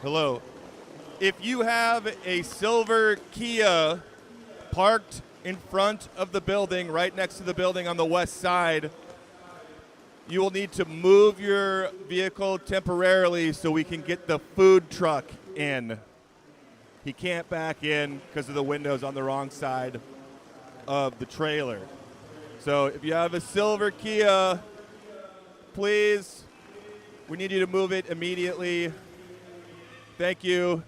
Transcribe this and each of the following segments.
Hello. If you have a silver Kia parked in front of the building, right next to the building on the west side, you will need to move your vehicle temporarily so we can get the food truck in. He can't back in because of the windows on the wrong side of the trailer. So if you have a silver Kia, please, we need you to move it immediately. Thank you.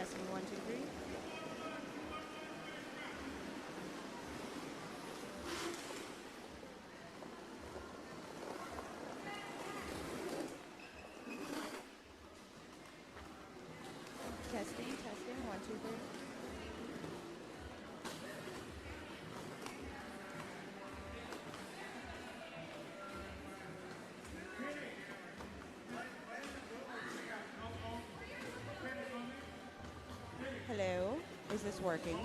Testing 1, 2, 3. Testing, 1, 2, 3. Hello, is this working?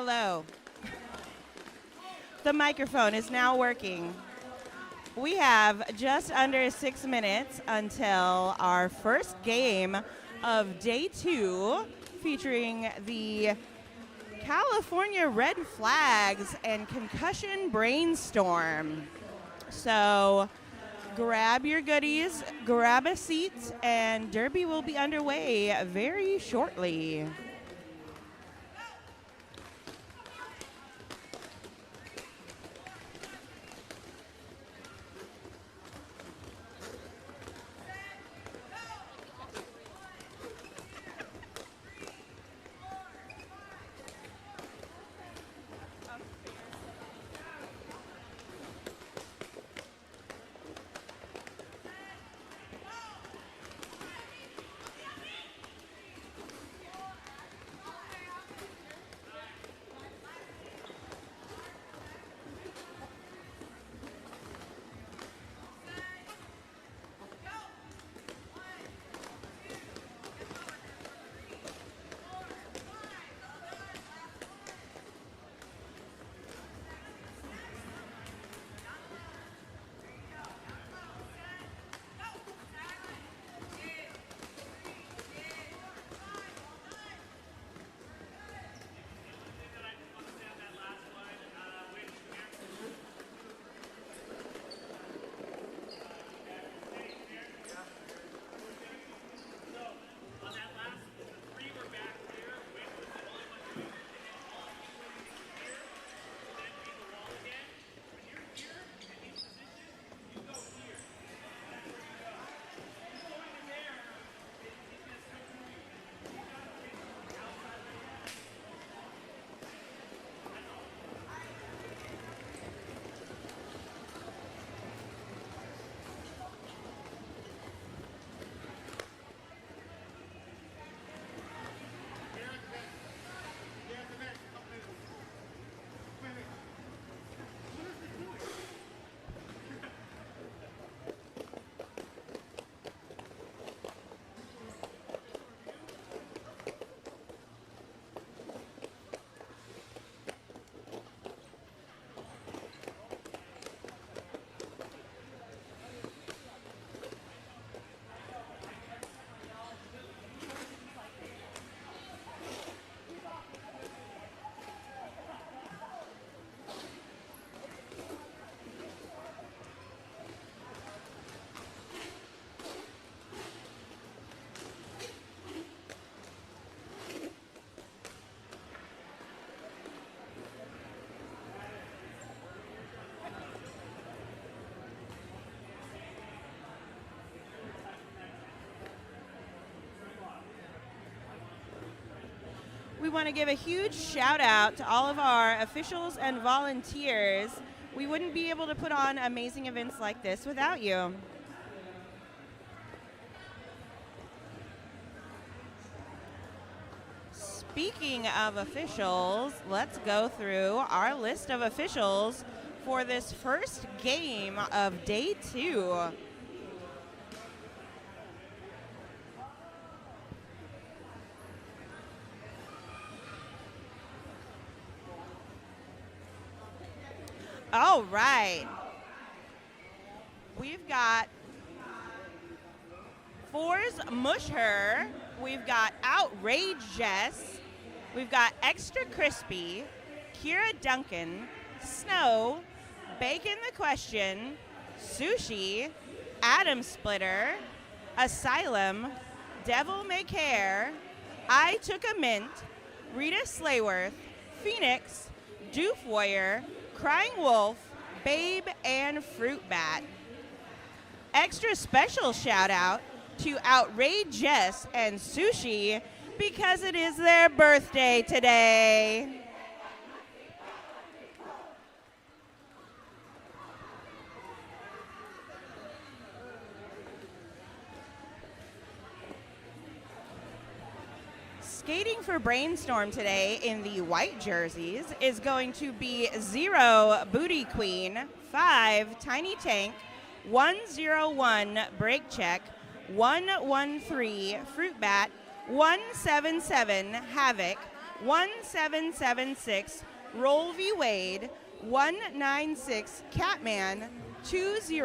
Hello. The microphone is now working. We have just under 6 minutes until our first game of day 2, featuring the California Red Flags and Concussion Brainstorm. So grab your goodies, grab a seat, and Derby will be underway very shortly. We want to give a huge shout out to all of our officials and volunteers. We wouldn't be able to put on amazing events like this without you. Speaking of officials, let's go through our list of officials for this first game of day 2. All right. We've got Fours Musher. We've got Outrageous. We've got Extra Crispy, Kira Duncan, Snow, Bacon the Question, Sushi, Adam Splitter, Asylum, Devil May Care, I Took a Mint, Rita Slayworth, Phoenix, Doof Warrior, Crying Wolf, Babe, and Fruit Bat. Extra special shout out to Outrageous and Sushi because it is their birthday today. Skating for Brainstorm today in the white jerseys is going to be 0 Booty Queen, 5 Tiny Tank, 101 Break Check, 113 Fruit Bat, 177 Havoc, 1776 Roll v. Wade, 196 Catman, 20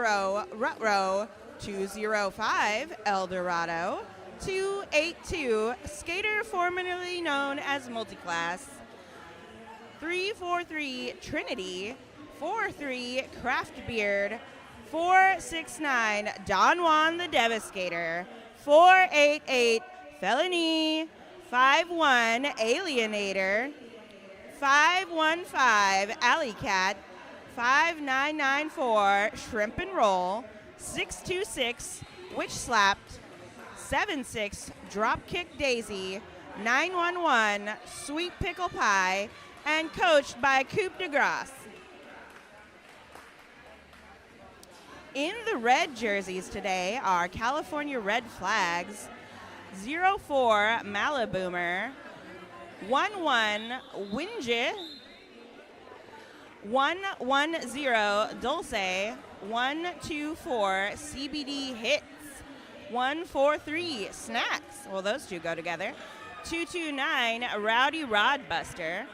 Rutro, 205 Eldorado, 282 Skater formerly known as Multiclass, 343 Trinity, 43 Craftbeard, 469 Don Juan the Devastator, 488 Felony, 51 Alienator, 515 Alley Cat, 5994 Shrimp and Roll, 626 Witch Slapped, 76 Dropkick Daisy, 911 Sweet Pickle Pie, and coached by Coupe de Grace. In the red jerseys today are California Red Flags, 04 Maliboomer, 11 Winje, 110 Dulce, 124 CBD Hits, 143 Snacks. Well, those two go together. 229 Rowdy Rodbuster,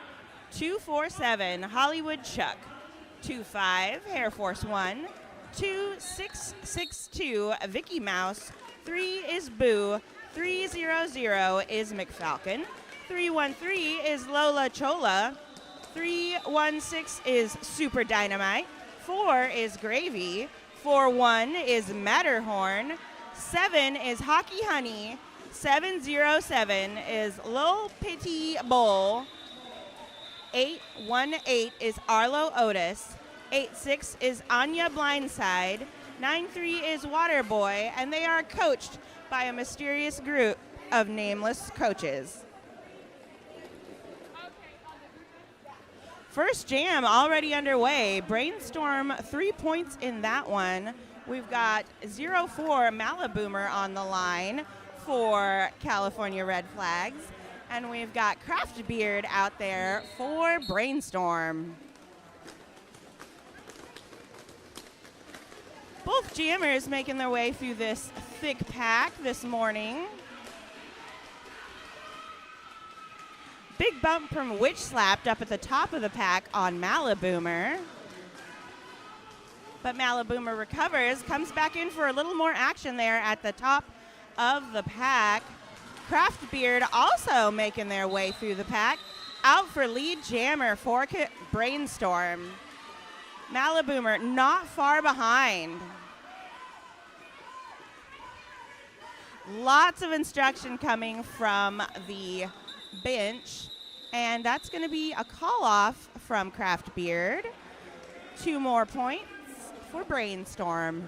247 Hollywood Chuck, 25 Air Force One, 2662 Vicky Mouse, 3 is Boo, 300 is McFalcon, 313 is Lola Chola, 316 is Super Dynamite, 4 is Gravy, 41 is Matterhorn, 7 is Hockey Honey, 707 is Lil Pity Bull, 818 is Arlo Otis, 86 is Anya Blindside, 93 is Waterboy, and they are coached by a mysterious group of nameless coaches. First jam already underway. Brainstorm 3 points in that one. We've got 04 Maliboomer on the line for California Red Flags. And we've got Craftbeard out there for Brainstorm. Both jammers making their way through this thick pack this morning. Big bump from Witch Slapped up at the top of the pack on Maliboomer. But Maliboomer recovers, comes back in for a little more action there at the top of the pack. Craftbeard also making their way through the pack. Out for lead jammer for Brainstorm. Maliboomer not far behind. Lots of instruction coming from the bench, and that's going to be a call-off from Craftbeard. 2 more points for Brainstorm.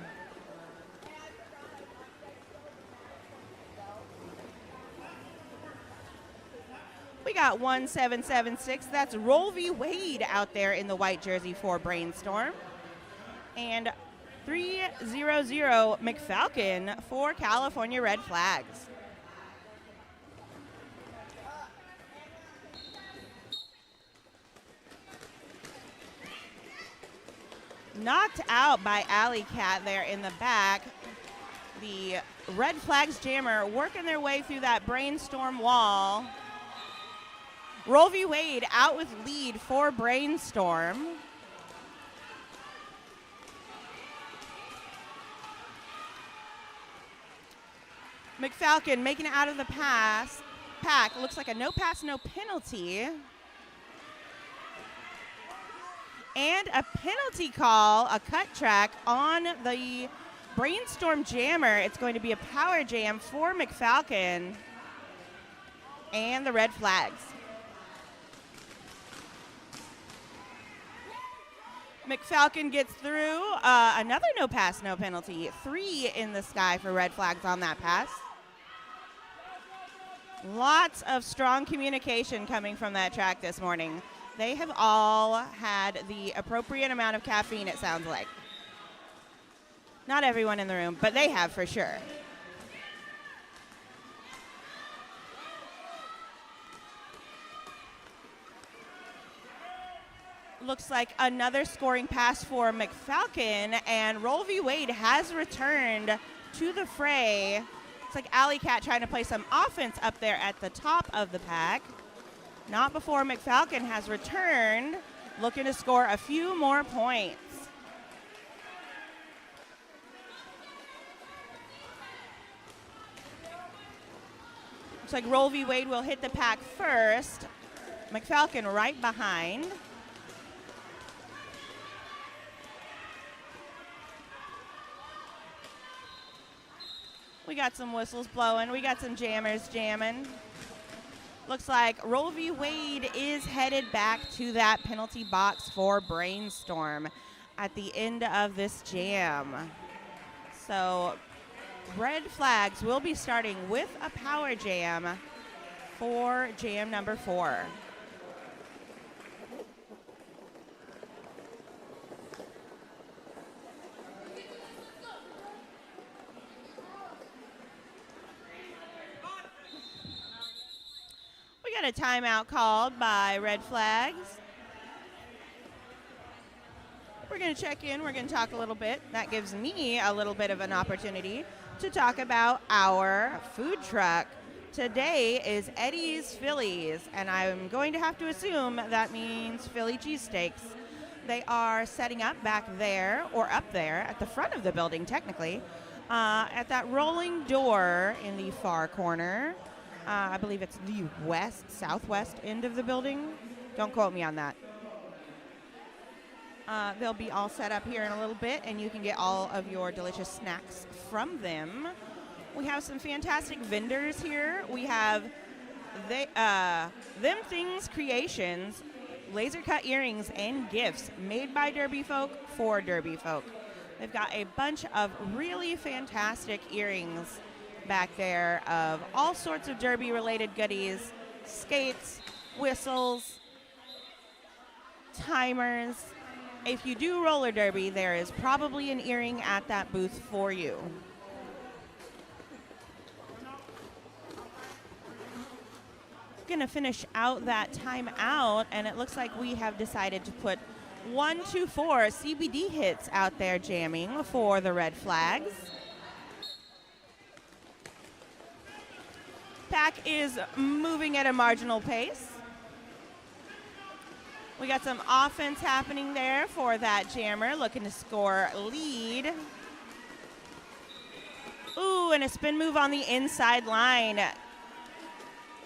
We got 1776. That's Roll v. Wade out there in the white jersey for Brainstorm. And 300 McFalcon for California Red Flags. Knocked out by Alley Cat there in the back. The Red Flags jammer working their way through that Brainstorm wall. Roll v. Wade out with lead for Brainstorm. McFalcon making it out of the pack. Looks like a no pass, no penalty. And a penalty call, a cut track on the Brainstorm jammer. It's going to be a power jam for McFalcon and the Red Flags. McFalcon gets through. Another no pass, no penalty. 3 in the sky for Red Flags on that pass. Lots of strong communication coming from that track this morning. They have all had the appropriate amount of caffeine, it sounds like. Not everyone in the room, but they have for sure. Looks like another scoring pass for McFalcon, and Roll v. Wade has returned to the fray. It's like Alley Cat trying to play some offense up there at the top of the pack. Not before McFalcon has returned, looking to score a few more points. Looks like Roll v. Wade will hit the pack first. McFalcon right behind. We got some whistles blowing. We got some jammers jamming. Looks like Roll v. Wade is headed back to that penalty box for Brainstorm at the end of this jam. So red flags will be starting with a power jam for jam number 4. We got a timeout called by Red Flags. We're going to check in. We're going to talk a little bit. That gives me a little bit of an opportunity to talk about our food truck. Today is Eddie's Phillies, and I'm going to have to assume that means Philly cheesesteaks. They are setting up back there, or up there, at the front of the building, technically, at that rolling door in the far corner. I believe it's the southwest end of the building. Don't quote me on that. They'll be all set up here in a little bit, and you can get all of your delicious snacks from them. We have some fantastic vendors here. We have Them Things Creations, laser cut earrings and gifts made by Derby folk for Derby folk. They've got a bunch of really fantastic earrings back there of all sorts of Derby related goodies, skates, whistles, timers. If you do roller derby, there is probably an earring at that booth for you. Gonna finish out that timeout, and it looks like we have decided to put 1, 2, 4 CBD hits out there jamming for the Red Flags. Pack is moving at a marginal pace. We got some offense happening there for that jammer, looking to score lead. Ooh, and a spin move on the inside line.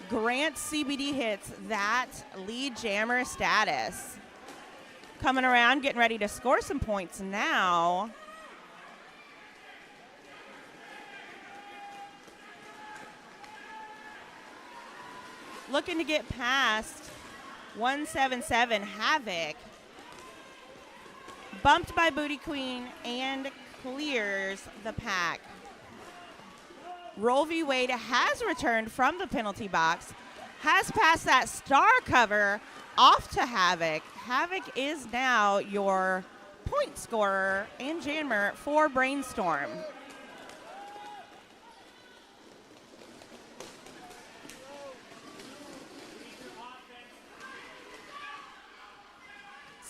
Grant CBD hits that lead jammer status. Coming around, getting ready to score some points now. Looking to get past 177 Havoc. Bumped by Booty Queen and clears the pack. Roll v. Wade has returned from the penalty box, has passed that star cover off to Havoc. Havoc is now your point scorer and jammer for Brainstorm.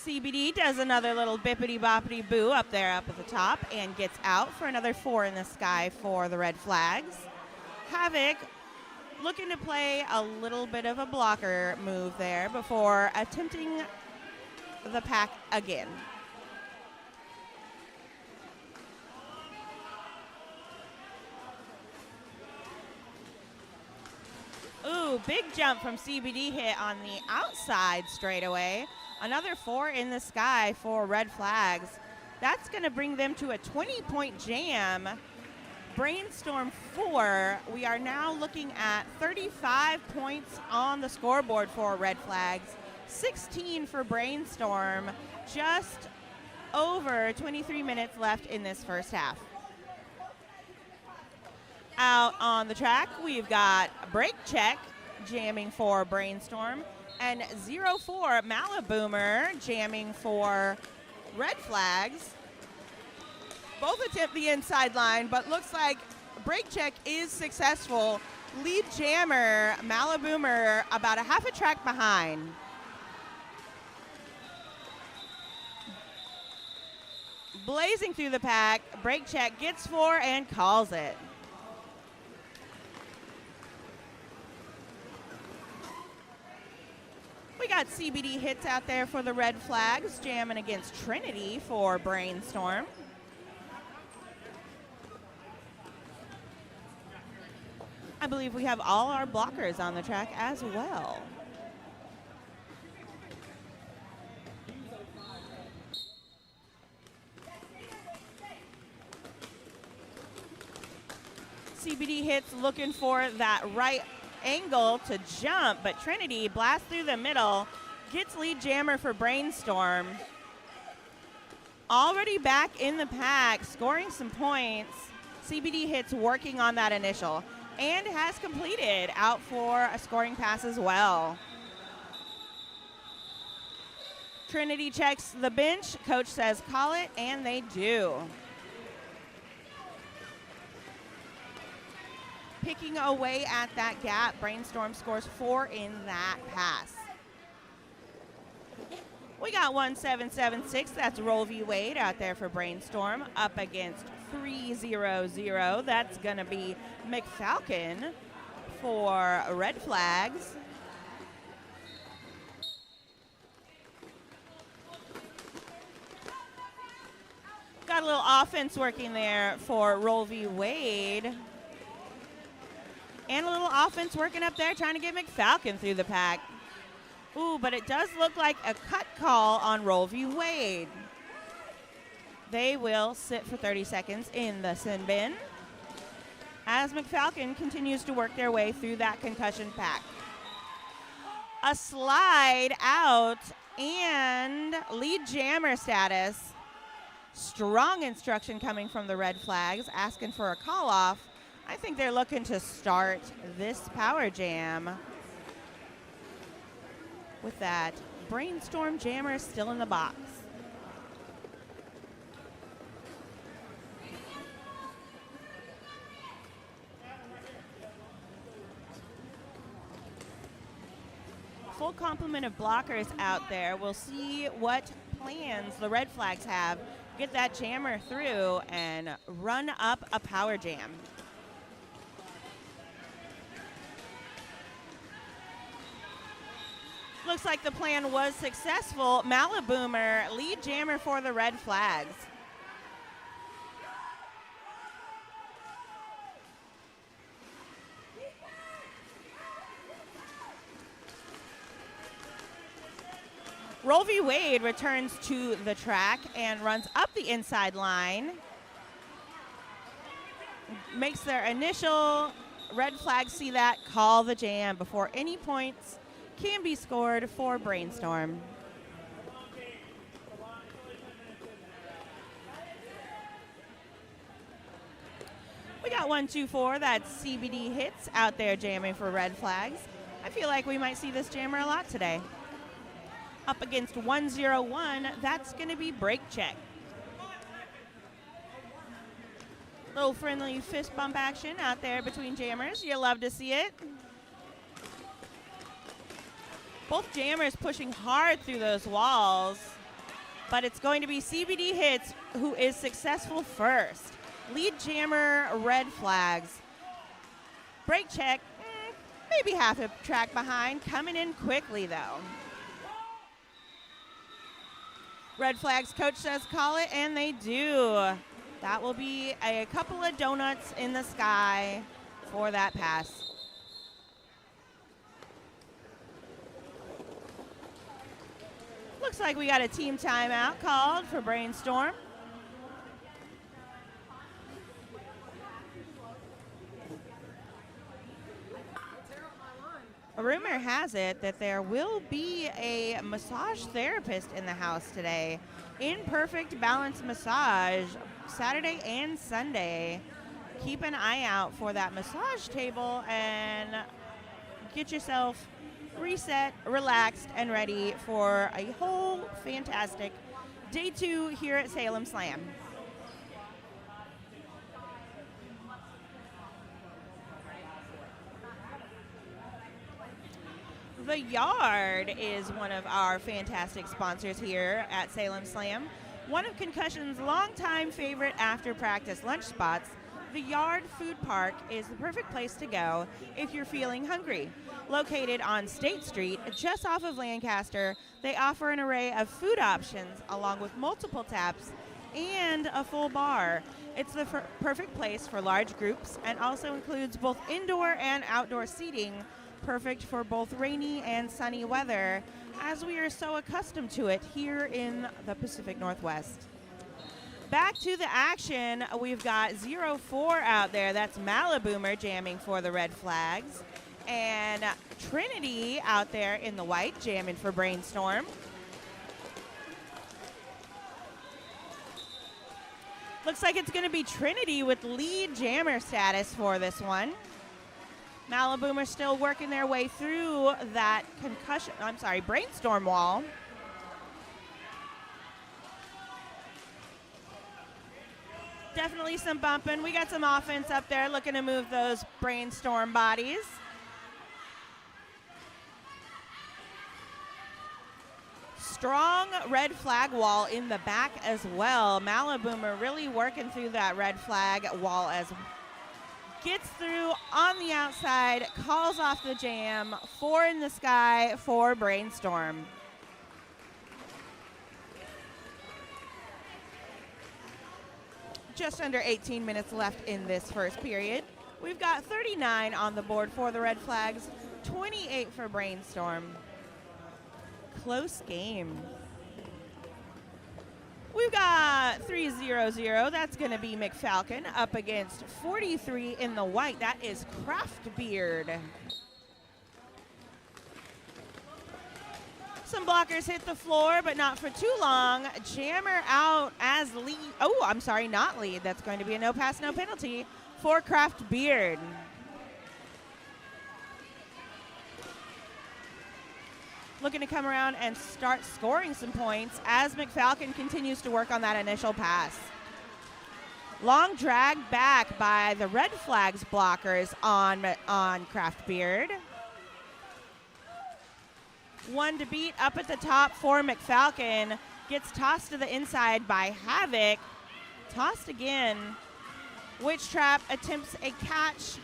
CBD does another little bippity-boppity boo up there up at the top and gets out for another 4 in the sky for the Red Flags. Havoc looking to play a little bit of a blocker move there before attempting the pack again. Ooh, big jump from CBD hit on the outside straightaway. Another 4 in the sky for Red Flags. That's going to bring them to a 20-point jam. Brainstorm 4. We are now looking at 35 points on the scoreboard for Red Flags. 16 for Brainstorm. Just over 23 minutes left in this first half. Out on the track, we've got Break Check jamming for Brainstorm. And 04 Maliboomer jamming for Red Flags. Both attempt the inside line, but looks like Break Check is successful. Lead jammer Maliboomer about a half a track behind. Blazing through the pack, Break Check gets 4 and calls it. CBD hits out there for the Red Flags, jamming against Trinity for Brainstorm. I believe we have all our blockers on the track as well. CBD hits looking for that right angle to jump, but Trinity blasts through the middle, gets lead jammer for Brainstorm. Already back in the pack, scoring some points. CBD hits working on that initial and has completed out for a scoring pass as well. Trinity checks the bench. Coach says call it, and they do. Picking away at that gap, Brainstorm scores 4 in that pass. We got 1776, that's Roll v. Wade out there for Brainstorm, up against 300. That's gonna be McFalcon for Red Flags. Got a little offense working there for Roll v. Wade. And a little offense working up there, trying to get McFalcon through the pack. Ooh, but it does look like a cut call on Roll v. Wade. They will sit for 30 seconds in the sin bin as McFalcon continues to work their way through that concussion pack. A slide out and lead jammer status. Strong instruction coming from the Red Flags, asking for a call off. I think they're looking to start this power jam with that Brainstorm jammer still in the box. Full complement of blockers out there. We'll see what plans the Red Flags have. Get that jammer through and run up a power jam. Looks like the plan was successful. Maliboomer, lead jammer for the Red Flags. Roll v. Wade returns to the track and runs up the inside line. Makes their initial. Red Flags see that, call the jam before any points can be scored for Brainstorm. We got 1-2-4. That's CBD hits out there jamming for Red Flags. I feel like we might see this jammer a lot today. Up against 101, that's going to be break check. Little friendly fist bump action out there between jammers. You love to see it. Both jammers pushing hard through those walls, but it's going to be CBD hits who is successful first. Lead jammer, Red Flags. Break check, maybe half a track behind, coming in quickly though. Red Flags coach says call it, and they do. That will be a couple of donuts in the sky for that pass. Looks like we got a team timeout called for Brainstorm. A rumor has it that there will be a massage therapist in the house today. Imperfect Balance Massage, Saturday and Sunday. Keep an eye out for that massage table and get yourself reset, relaxed, and ready for a whole fantastic day 2 here at Salem Slam. The Yard is one of our fantastic sponsors here at Salem Slam. One of Concussion's longtime favorite after practice lunch spots. The Yard Food Park is the perfect place to go if you're feeling hungry. Located on State Street, just off of Lancaster, they offer an array of food options along with multiple taps and a full bar. It's the perfect place for large groups and also includes both indoor and outdoor seating, perfect for both rainy and sunny weather, as we are so accustomed to it here in the Pacific Northwest. Back to the action, we've got 0-4 out there. That's Maliboomer jamming for the Red Flags. And Trinity out there in the white jamming for Brainstorm. Looks like it's going to be Trinity with lead jammer status for this one. Maliboomer still working their way through that Brainstorm wall. Definitely some bumping. We got some offense up there looking to move those Brainstorm bodies. Strong red flag wall in the back as well. Maliboomer really working through that red flag wall as gets through on the outside, calls off the jam. 4 in the sky for Brainstorm. Just under 18 minutes left in this first period. We've got 39 on the board for the Red Flags, 28 for Brainstorm. Close game. We've got 3-0-0. That's going to be McFalcon up against 43 in the white. That is Craftbeard. Some blockers hit the floor, but not for too long. Jammer out as lead. Oh, I'm sorry, not lead. That's going to be a no pass, no penalty for Craftbeard. Looking to come around and start scoring some points as McFalcon continues to work on that initial pass. Long drag back by the Red Flags blockers on Craftbeard. One to beat up at the top for McFalcon. Gets tossed to the inside by Havoc. Tossed again. Witch Trap attempts a catch.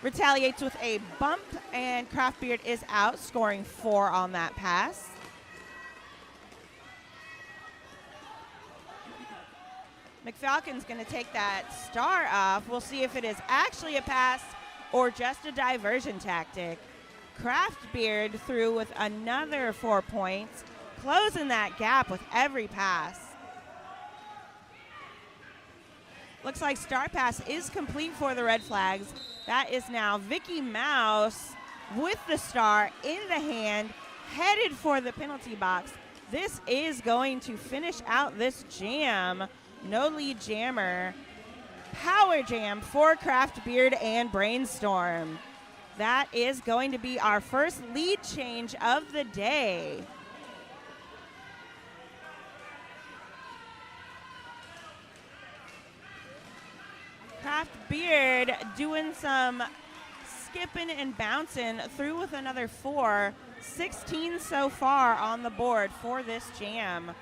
Retaliates with a bump, and Craftbeard is out, scoring 4 on that pass. McFalcon's going to take that star off. We'll see if it is actually a pass or just a diversion tactic. Craftbeard through with another 4 points, closing that gap with every pass. Looks like star pass is complete for the Red Flags. That is now Vicky Mouse with the star in the hand, headed for the penalty box. This is going to finish out this jam. No lead jammer. Power jam for Craftbeard and Brainstorm. That is going to be our first lead change of the day. Craftbeard doing some skipping and bouncing through with another 4. 16 so far on the board for this jam.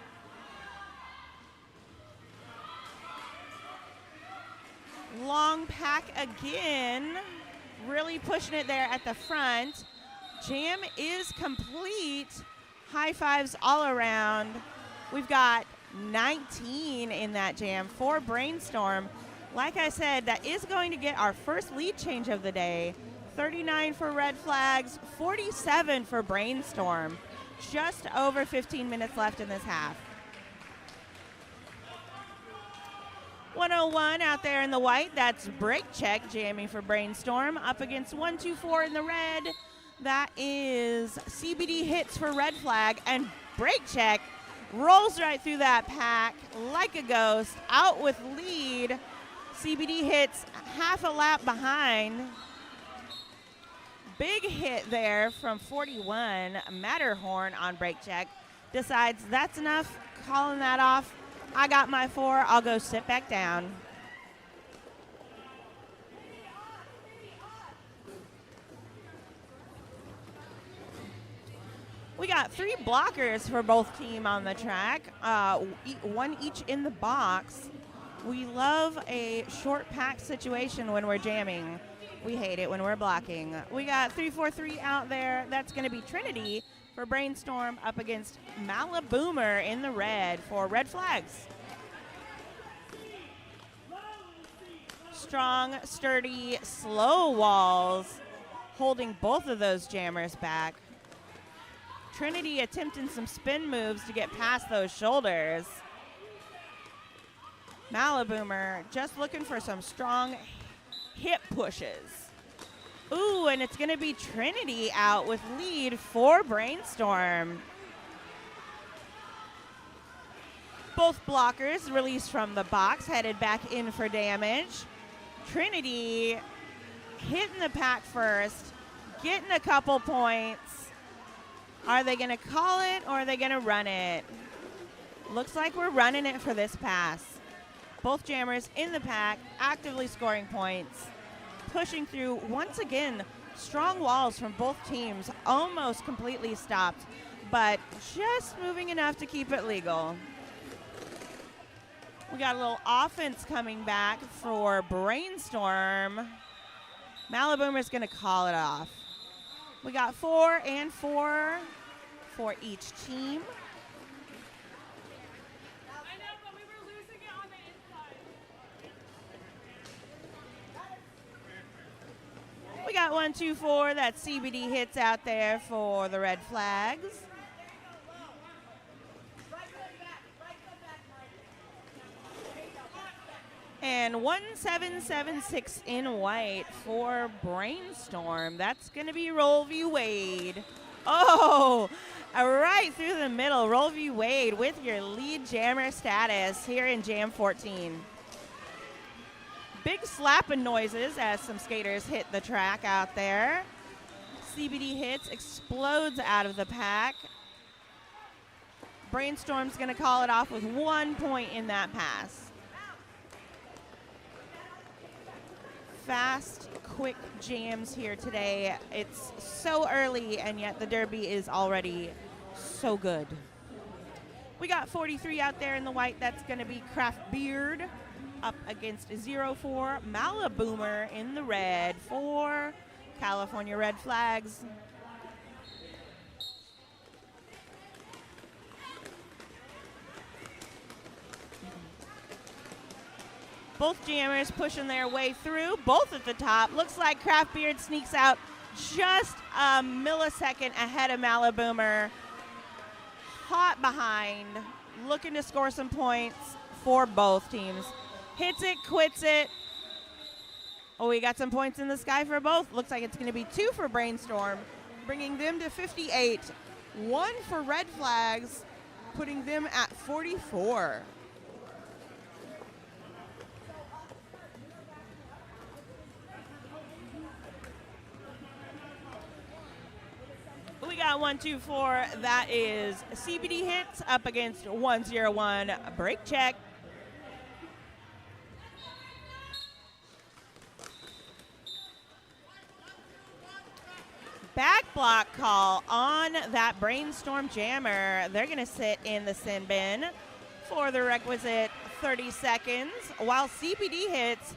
Long pack again. Really pushing it there at the front. Jam is complete. High fives all around. We've got 19 in that jam for Brainstorm. Like I said, that is going to get our first lead change of the day. 39 for Red Flags, 47 for Brainstorm. Just over 15 minutes left in this half. 101 out there in the white. That's Break Check jamming for Brainstorm. Up against 124 in the red. That is CBD hits for Red Flag. And Break Check rolls right through that pack like a ghost. Out with lead. CBD hits half a lap behind. Big hit there from 41. Matterhorn on Break Check. Decides that's enough. Calling that off. I got my 4. I'll go sit back down. We got 3 blockers for both team on the track. One each in the box. We love a short pack situation when we're jamming. We hate it when we're blocking. We got 3-4-3 out there. That's going to be Trinity for Brainstorm up against Malaboomer in the red for Red Flags. Strong, sturdy, slow walls holding both of those jammers back. Trinity attempting some spin moves to get past those shoulders. Malaboomer just looking for some strong hip pushes. Ooh, and it's going to be Trinity out with lead for Brainstorm. Both blockers released from the box, headed back in for damage. Trinity hitting the pack first, getting a couple points. Are they going to call it or are they going to run it? Looks like we're running it for this pass. Both jammers in the pack, actively scoring points, pushing through. Once again, strong walls from both teams, almost completely stopped, but just moving enough to keep it legal. We got a little offense coming back for Brainstorm. Malaboomer's going to call it off. We got 4 and 4 for each team. We got 1, 2, 4. That's CBD hits out there for the Red Flags. And 1776 in white for Brainstorm. That's going to be Roll v. Wade. Oh, right through the middle. Roll v. Wade with your lead jammer status here in Jam 14. Big slapping noises as some skaters hit the track out there. CBD hits, explodes out of the pack. Brainstorm's going to call it off with 1 point in that pass. Fast, quick jams here today. It's so early, and yet the derby is already so good. We got 43 out there in the white. That's going to be Craft Beard up against 0-4 Malaboomer in the red for California Red Flags. Both jammers pushing their way through, both at the top. Looks like Craft Beard sneaks out just a millisecond ahead of Malaboomer. Hot behind, looking to score some points for both teams. Hits it, quits it. Oh, we got some points in the sky for both. Looks like it's going to be 2 for Brainstorm, bringing them to 58. 1 for Red Flags, putting them at 44. We got 1, 2, 4. That is CBD hits up against 101 Break Check. Back block call on that Brainstorm jammer. They're going to sit in the sin bin for the requisite 30 seconds while CBD hits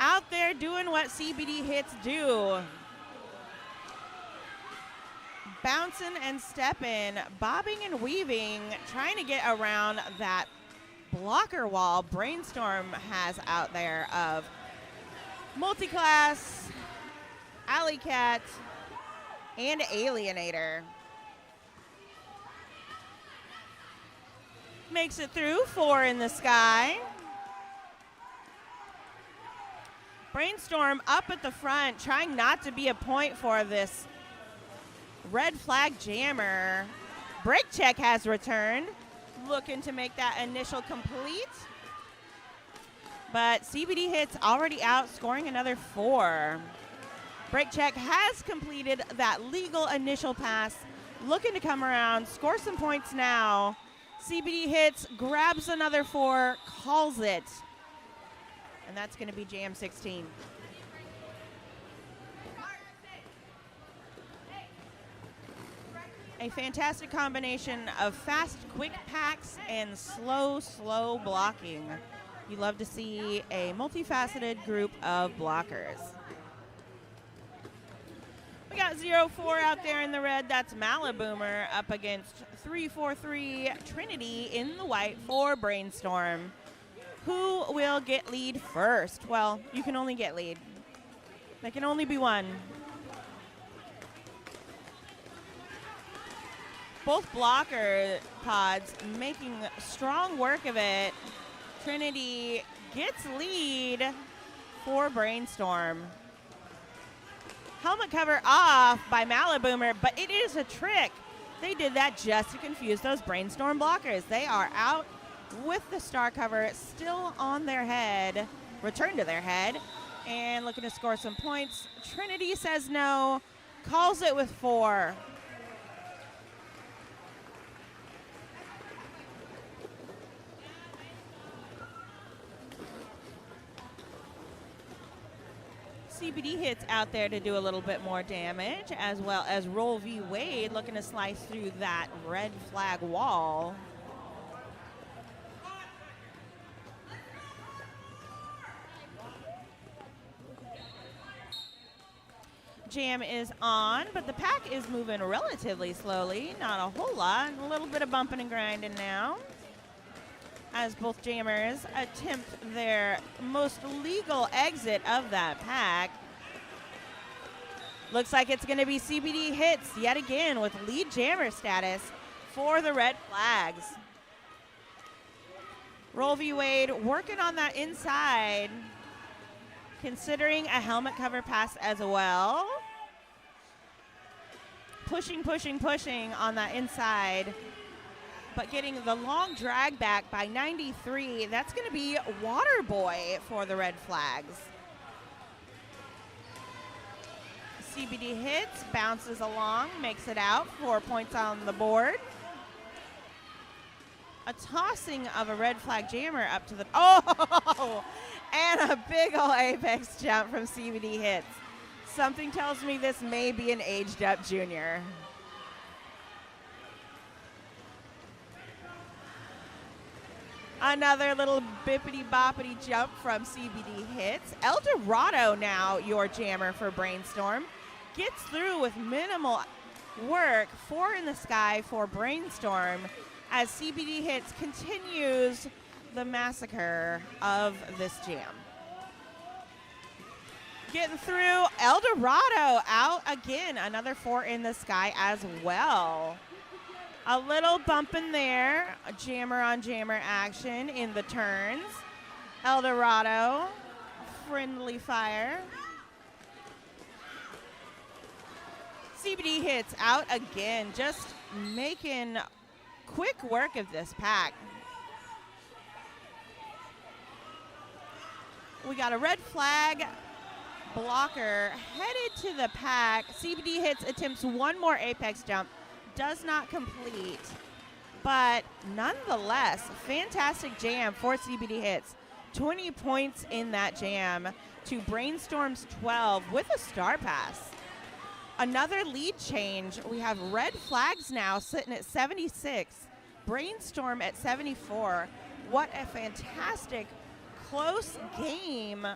out there doing what CBD hits do. Bouncing and stepping, bobbing and weaving, trying to get around that blocker wall Brainstorm has out there of Multiclass, Alley Cat, and Alienator. Makes it through, 4 in the sky. Brainstorm up at the front, trying not to be a point for this Red Flag jammer. Break Check has returned, looking to make that initial complete. But CBD hits already out, scoring another 4. Break Check has completed that legal initial pass, looking to come around, score some points now. CBD hits, grabs another 4, calls it. And that's going to be Jam 16. A fantastic combination of fast, quick packs and slow blocking You love to see a multifaceted group of blockers. We got 0-4 out there in the red. That's Maliboomer up against 3-4-3 Trinity in the white for Brainstorm. Who will get lead first? Well, you can only get lead. There can only be one. Both blocker pods making strong work of it. Trinity gets lead for Brainstorm. Helmet cover off by Maliboomer, but it is a trick. They did that just to confuse those Brainstorm blockers. They are out with the star cover still on their head, returned to their head, and looking to score some points. Trinity says no, calls it with 4. CBD hits out there to do a little bit more damage, as well as Roll v. Wade looking to slice through that red flag wall. Jam is on, but the pack is moving relatively slowly. Not a whole lot. A little bit of bumping and grinding now, as both jammers attempt their most legal exit of that pack. Looks like it's going to be CBD hits yet again with lead jammer status for the red flags. Roll v. Wade working on that inside, considering a helmet cover pass as well. Pushing on that inside, but getting the long drag back by 93. That's going to be Waterboy for the red flags. CBD hits, bounces along, makes it out. 4 points on the board. A tossing of a red flag jammer up to the, oh, and a big ol' apex jump from CBD hits. Something tells me this may be an aged up junior. Another little bippity boppity jump from CBD hits. Eldorado now your jammer for Brainstorm. Gets through with minimal work. 4 in the sky for Brainstorm as CBD hits continues the massacre of this jam. Getting through, Eldorado out again. Another 4 in the sky as well. A little bump in there, a jammer on jammer action in the turns. Eldorado, friendly fire. CBD hits out again, just making quick work of this pack. We got a red flag blocker headed to the pack. CBD hits, attempts one more apex jump. Does not complete, but nonetheless, fantastic jam for CBD hits. 20 points in that jam to Brainstorm's 12 with a star pass. Another lead change. We have red flags now sitting at 76, Brainstorm at 74. What a fantastic close game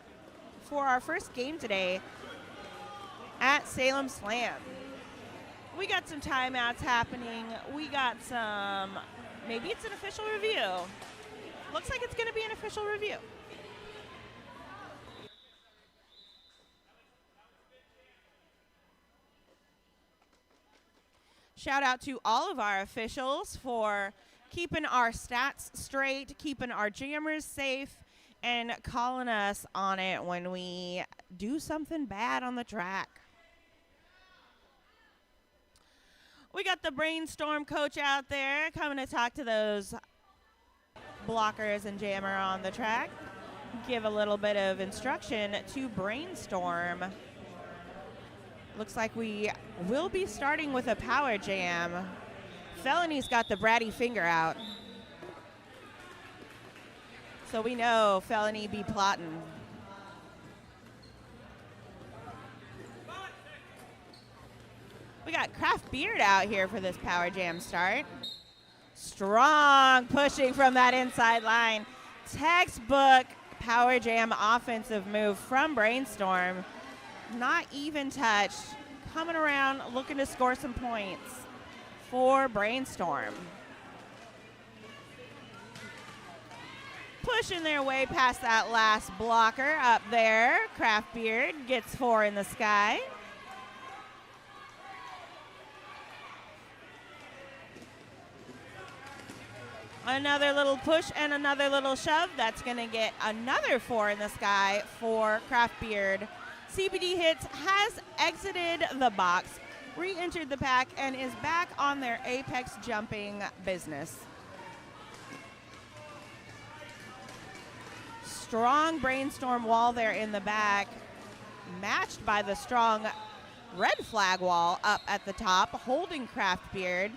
for our first game today at Salem Slam. We got some timeouts happening. We got some, maybe it's an official review. Looks like it's going to be an official review. Shout out to all of our officials for keeping our stats straight, keeping our jammers safe, and calling us on it when we do something bad on the track. We got the Brainstorm coach out there coming to talk to those blockers and jammer on the track. Give a little bit of instruction to Brainstorm. Looks like we will be starting with a power jam. Felony's got the bratty finger out. So we know Felony be plotting. We got Craft Beard out here for this power jam start. Strong pushing from that inside line. Textbook power jam offensive move from Brainstorm. Not even touched. Coming around, looking to score some points for Brainstorm. Pushing their way past that last blocker up there. Craftbeard gets 4 in the sky. Another little push and another little shove. That's going to get another 4 in the sky for Craftbeard. CBD Hits has exited the box, re-entered the pack, and is back on their apex jumping business. Strong Brainstorm wall there in the back, matched by the strong red flag wall up at the top, holding Craftbeard.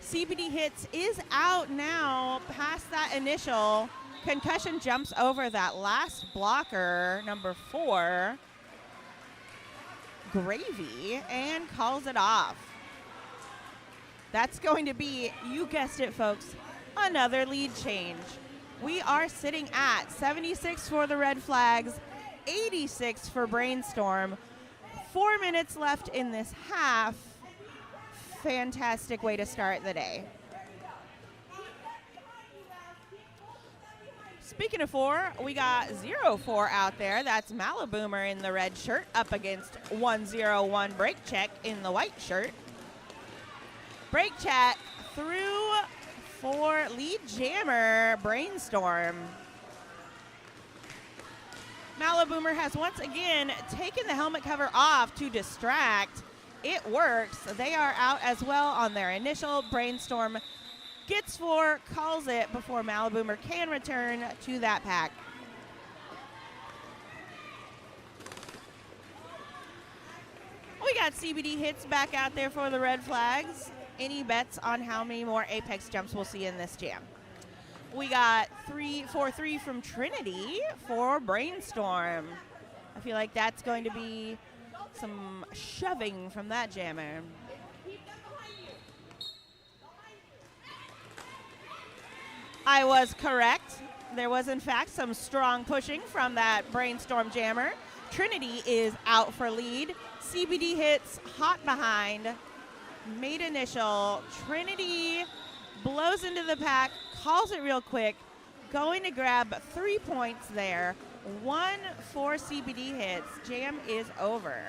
CBD Hits is out now past that initial. Concussion jumps over that last blocker, number 4, Gravy, and calls it off. That's going to be, you guessed it, folks, another lead change. We are sitting at 76 for the red flags, 86 for Brainstorm. 4 minutes left in this half. Fantastic way to start the day. Speaking of 4, we got 0-4 out there. That's Maliboomer in the red shirt up against 101 Break Check in the white shirt. Break Check through for lead jammer Brainstorm. Maliboomer has once again taken the helmet cover off to distract. It works. They are out as well on their initial. Brainstorm gets 4, calls it before Maliboomer can return to that pack. We got CBD Hits back out there for the red flags. Any bets on how many more apex jumps we'll see in this jam? We got 3-4-3 from Trinity for Brainstorm. I feel like that's going to be some shoving from that jammer. I was correct. There was, in fact, some strong pushing from that Brainstorm jammer. Trinity is out for lead. CBD Hits hot behind. Made initial. Trinity blows into the pack, calls it real quick. Going to grab 3 points there. 1 for CBD Hits. Jam is over.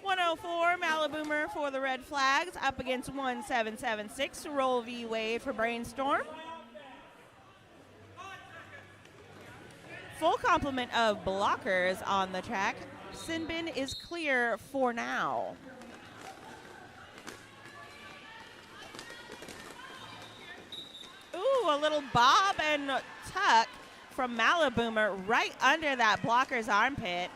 .104 Maliboomer for the red flags up against 1776 Roll V Wade for Brainstorm. Full complement of blockers on the track. Sinbin is clear for now. Ooh, a little bob and tuck from Maliboomer right under that blocker's armpit.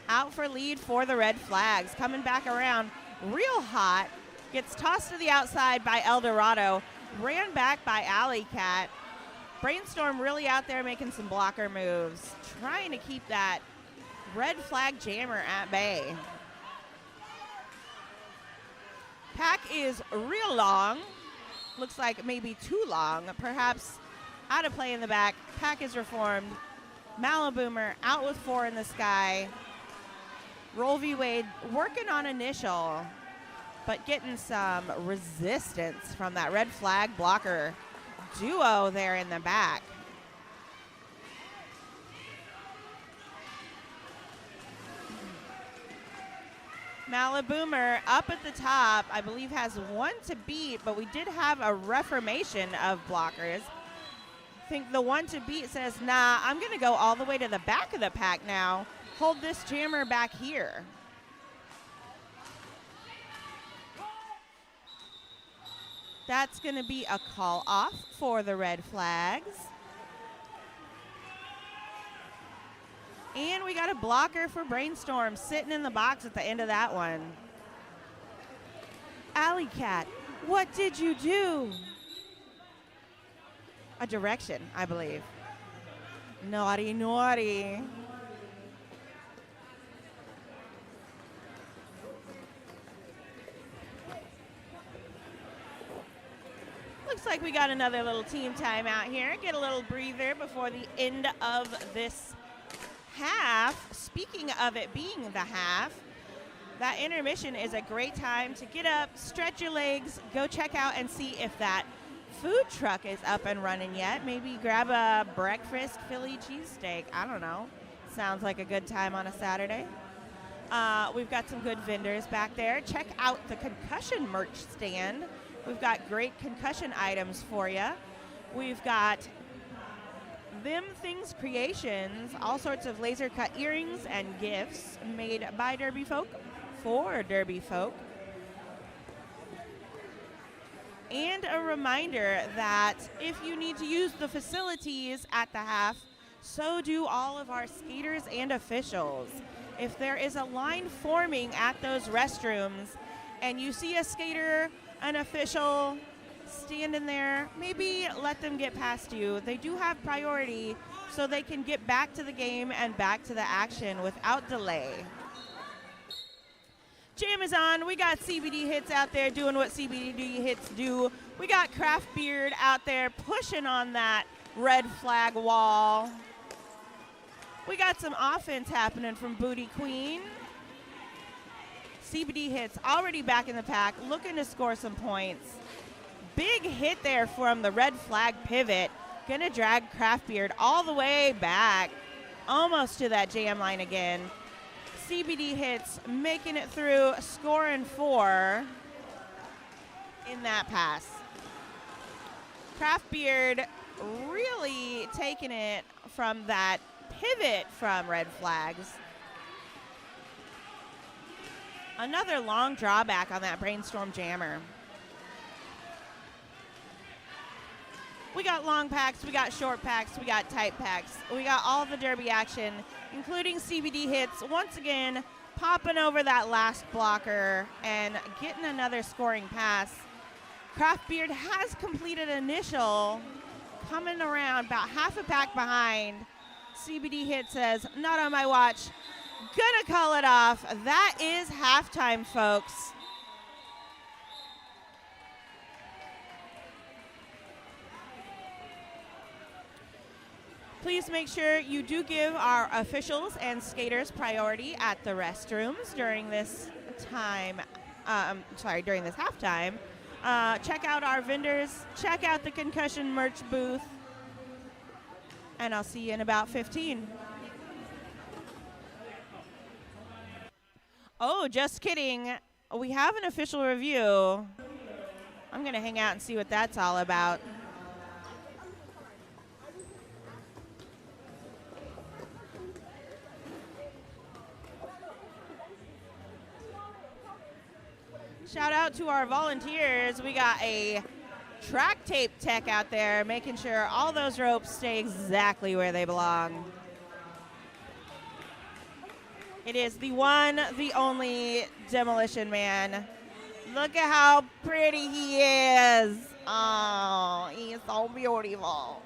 Out for lead for the red flags. Coming back around real hot. Gets tossed to the outside by Eldorado. Ran back by Alley Cat. Brainstorm really out there making some blocker moves. Trying to keep that red flag jammer at bay. Pack is real long. Looks like maybe too long. Perhaps out of play in the back. Pack is reformed. Maliboomer out with 4 in the sky. Roll V Wade working on initial, but getting some resistance from that red flag blocker duo there in the back. Maliboomer up at the top, I believe has 1 to beat, but we did have a reformation of blockers. I think the 1 to beat says, nah, I'm going to go all the way to the back of the pack now. Hold this jammer back here. That's going to be a call off for the red flags. And we got a blocker for Brainstorm sitting in the box at the end of that one. Alley Cat, what did you do? A direction, I believe. Naughty, naughty. looks like we got another little team timeout here. Get a little breather before the end of this half. Speaking of it being the half, that intermission is a great time to get up, stretch your legs, go check out and see if that food truck is up and running yet. Maybe grab a breakfast Philly cheesesteak. I don't know. Sounds like a good time on a Saturday. We've got some good vendors back there. Check out the concussion merch stand. We've got great concussion items for you. We've got Them Things Creations, all sorts of laser cut earrings and gifts made by Derby folk for Derby folk. And a reminder that if you need to use the facilities at the half, so do all of our skaters and officials. If there is a line forming at those restrooms and you see a skater, an official standing there, maybe let them get past you. They do have priority so they can get back to the game and back to the action without delay. Jam is on. We got CBD Hits out there doing what CBD Hits do. We got Craft Beard out there pushing on that red flag wall. We got some offense happening from Booty Queen. CBD Hits already back in the pack, looking to score some points. Big hit there from the red flag pivot. Gonna drag Craft Beard all the way back, almost to that jam line again. CBD Hits making it through, scoring 4 in that pass. Craft Beard really taking it from that pivot from red flags. Another long drawback on that Brainstorm jammer. We got long packs, we got short packs, we got tight packs. We got all the Derby action, including CBD Hits, once again popping over that last blocker and getting another scoring pass. Craft Beard has completed initial, coming around about half a pack behind. CBD Hit says, not on my watch. Gonna call it off. That is halftime, folks. Please make sure you do give our officials and skaters priority at the restrooms during this time, during this halftime. Check out our vendors, check out the concussion merch booth, and I'll see you in about 15. Oh, just kidding. We have an official review. I'm going to hang out and see what that's all about. Shout out to our volunteers. We got a track tape tech out there making sure all those ropes stay exactly where they belong. It is the one, the only Demolition Man. Look at how pretty he is. Oh, he is so beautiful.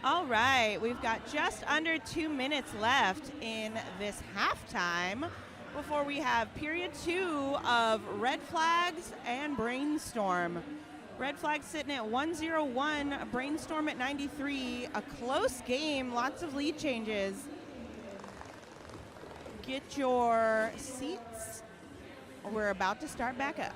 All right, we've got just under 2 minutes left in this halftime before we have period 2 of Red Flags and Brainstorm. Red Flags sitting at 101, Brainstorm at 93. A close game, lots of lead changes. Get your seats. We're about to start back up.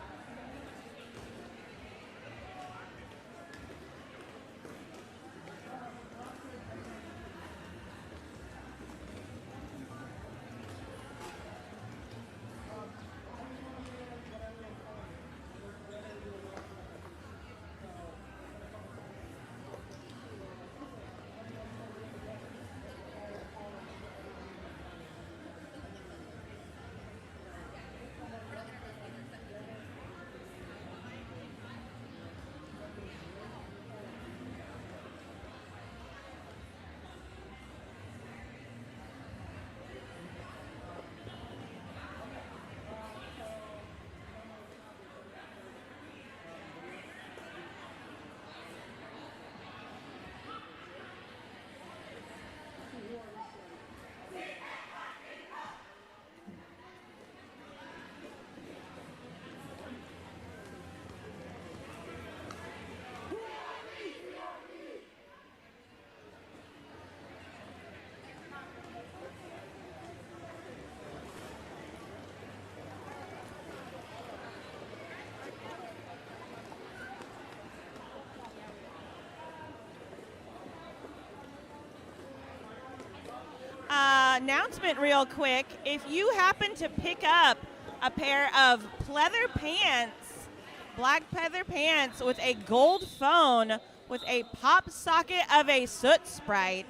Announcement real quick. If you happen to pick up a pair of pleather pants, black pleather pants with a gold phone with a pop socket of a soot sprite,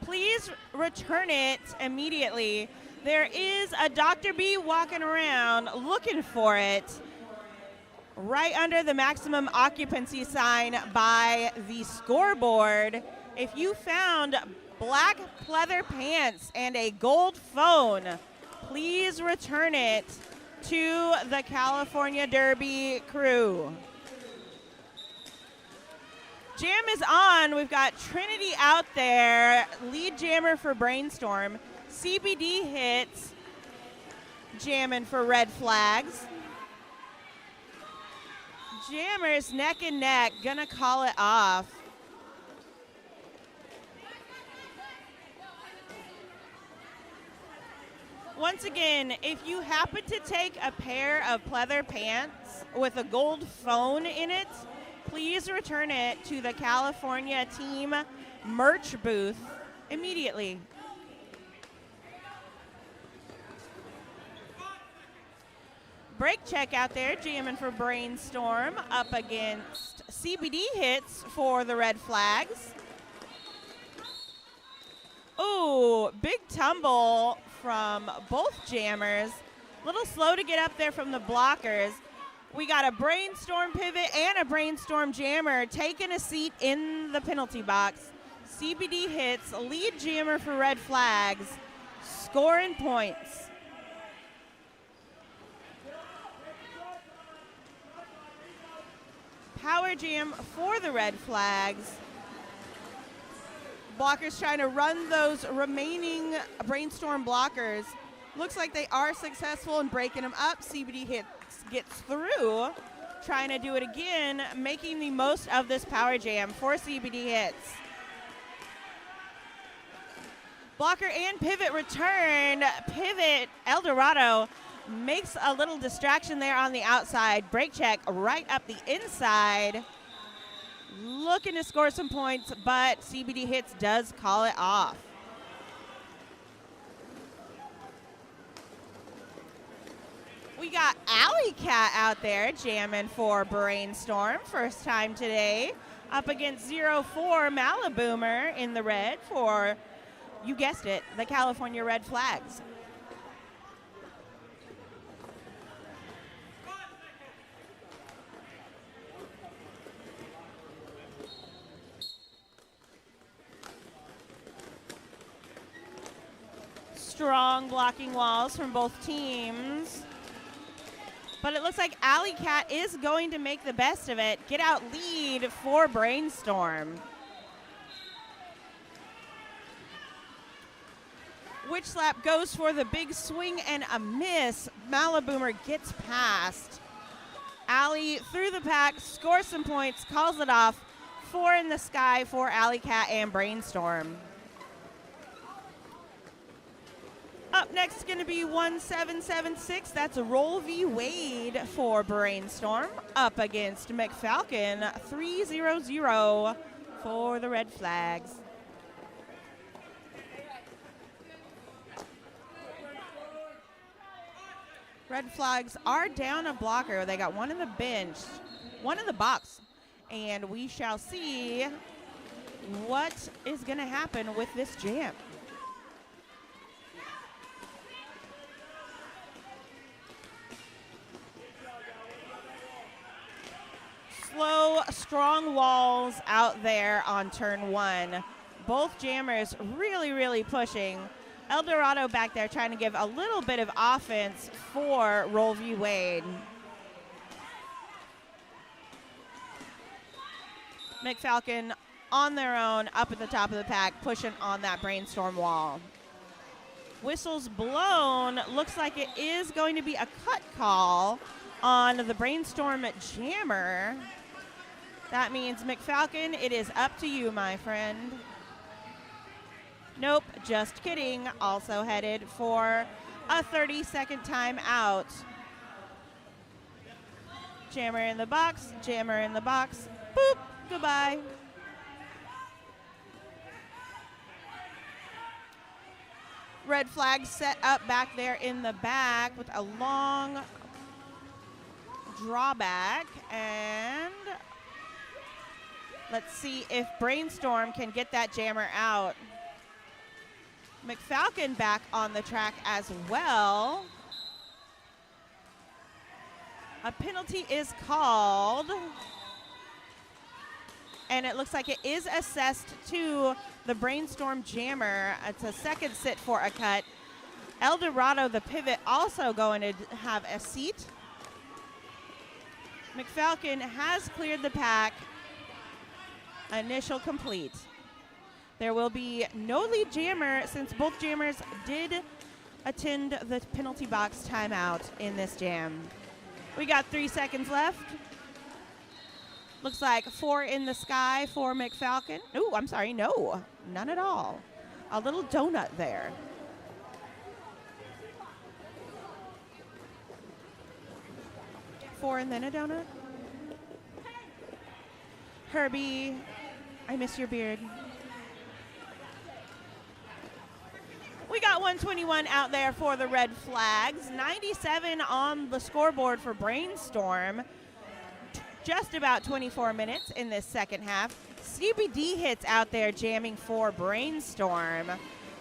please return it immediately. There is a Dr. B walking around looking for it right under the maximum occupancy sign by the scoreboard. If you found black pleather pants and a gold phone, please return it to the California Derby crew. Jam is on. We've got Trinity out there, lead jammer for Brainstorm. CBD hits, jamming for Red Flags. Jammers neck and neck, gonna call it off. Once again, if you happen to take a pair of pleather pants with a gold phone in it, please return it to the California team merch booth immediately. Break check out there, jamming for Brainstorm up against CBD hits for the Red Flags. Ooh, big tumble from both jammers. A little slow to get up there from the blockers. We got a Brainstorm pivot and a Brainstorm jammer taking a seat in the penalty box. CBD hits, lead jammer for Red Flags, scoring points. Power jam for the Red Flags. Blockers trying to run those remaining Brainstorm blockers. Looks like they are successful in breaking them up. CBD gets through, trying to do it again, making the most of this power jam for CBD hits. Blocker and pivot return. Pivot, Eldorado makes a little distraction there on the outside. Break check right up the inside. Looking to score some points, but CBD hits does call it off. We got Alley Cat out there jamming for Brainstorm. First time today. Up against 04 Maliboomer in the red for, you guessed it, the California Red Flags. Strong blocking walls from both teams. But it looks like Alley Cat is going to make the best of it. Get out lead for Brainstorm. Witch Slap goes for the big swing and a miss. Malaboomer gets past. Allie through the pack, scores some points, calls it off. 4 in the sky for Alley Cat and Brainstorm. Up next is going to be 1776. That's Roll v. Wade for Brainstorm. Up against McFalcon, 3-0-0 for the Red Flags. Red Flags are down a blocker. They got one in the bench, one in the box. And we shall see what is going to happen with this jam. Slow, strong walls out there on turn 1. Both jammers really, really pushing. El Dorado back there trying to give a little bit of offense for Roll v. Wade. McFalcon on their own, up at the top of the pack, pushing on that Brainstorm wall. Whistles blown. Looks like it is going to be a cut call on the Brainstorm jammer. That means McFalcon, it is up to you, my friend. Nope, just kidding. Also headed for a 30-second timeout. Jammer in the box, jammer in the box. Boop, goodbye. Red Flag set up back there in the back with a long drawback. And let's see if Brainstorm can get that jammer out. McFalcon back on the track as well. A penalty is called. And it looks like it is assessed to the Brainstorm jammer. It's a second sit for a cut. El Dorado, the pivot, also going to have a seat. McFalcon has cleared the pack. Initial complete. There will be no lead jammer since both jammers did attend the penalty box timeout in this jam. We got 3 seconds left. Looks like 4 in the sky for McFalcon. Ooh, I'm sorry, no, none at all. A little donut there. Four and then a donut. Herbie, I miss your beard. We got 121 out there for the Red Flags. 97 on the scoreboard for Brainstorm. Just about 24 minutes in this second half. CBD hits out there jamming for Brainstorm.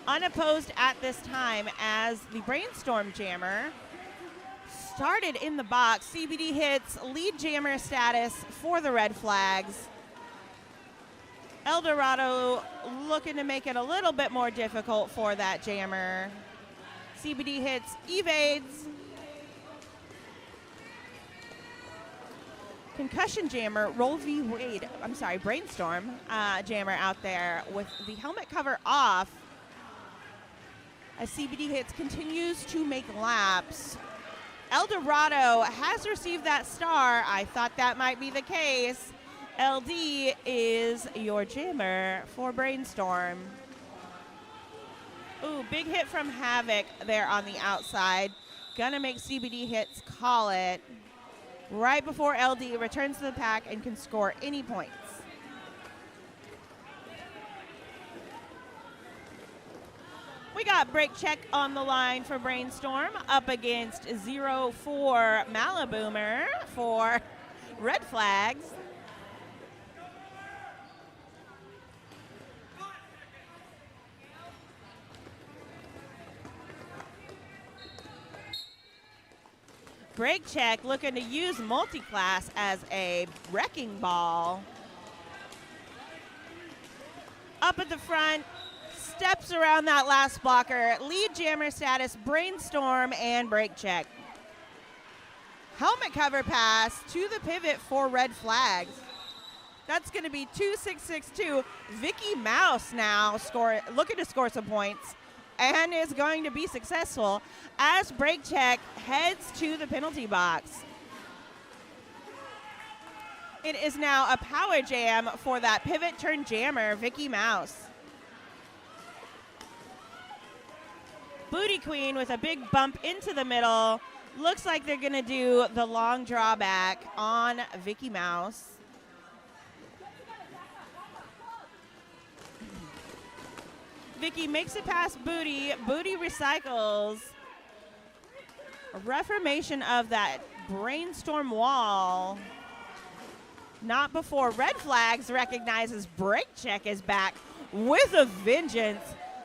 Unopposed at this time as the Brainstorm jammer started in the box. CBD hits lead jammer status for the Red Flags. El Dorado looking to make it a little bit more difficult for that jammer. CBD hits, evades. Concussion jammer, Roll v. Wade, I'm sorry, Brainstorm jammer out there with the helmet cover off. As CBD hits continues to make laps. El Dorado has received that star. I thought that might be the case. LD is your jammer for Brainstorm. Ooh, big hit from Havoc there on the outside. Gonna make CBD hits call it. Right before LD returns to the pack and can score any points. We got Break Check on the line for Brainstorm up against 0-4 Malaboomer for Red Flags. Break Check looking to use multi-class as a wrecking ball. Up at the front, steps around that last blocker. Lead jammer status, Brainstorm and Break Check. Helmet cover pass to the pivot for Red Flags. That's going to be 2-6-6-2. Vicky Mouse now looking to score some points and is going to be successful as Break Check heads to the penalty box. It is now a power jam for that pivot turn jammer, Vicky Mouse. Booty Queen with a big bump into the middle. Looks like they're going to do the long drawback on Vicky Mouse. Vicky makes it past Booty. Booty recycles. A reformation of that Brainstorm wall. Not before Red Flags recognizes Break Check is back with a vengeance.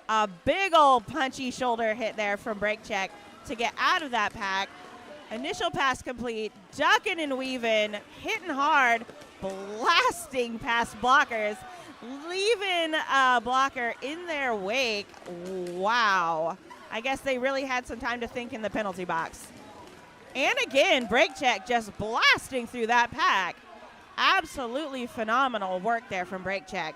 A big old punchy shoulder hit there from Break Check to get out of that pack. Initial pass complete, ducking and weaving, hitting hard, blasting past blockers, leaving a blocker in their wake. Wow. I guess they really had some time to think in the penalty box. And again, Break Check just blasting through that pack. Absolutely phenomenal work there from Break Check.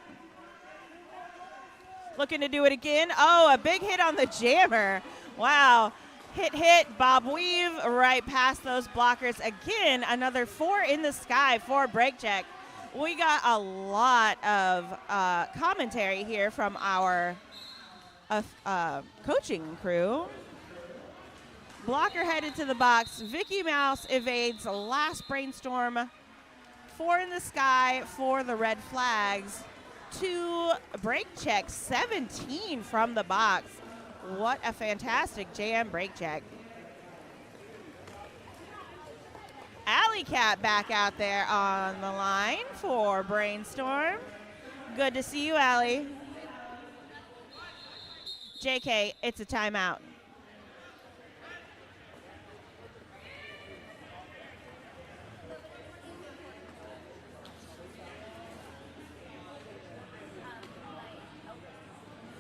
Looking to do it again. Oh, a big hit on the jammer. Wow. Hit, bob weave right past those blockers. Again, another 4 in the sky for Break Check. We got a lot of commentary here from our coaching crew. Blocker headed to the box. Vicky Mouse evades last Brainstorm. 4 in the sky for the Red Flags. To Break Check, 17 from the box. What a fantastic jam, Break Check. Alley Cat back out there on the line for Brainstorm. Good to see you, Allie. JK, it's a timeout.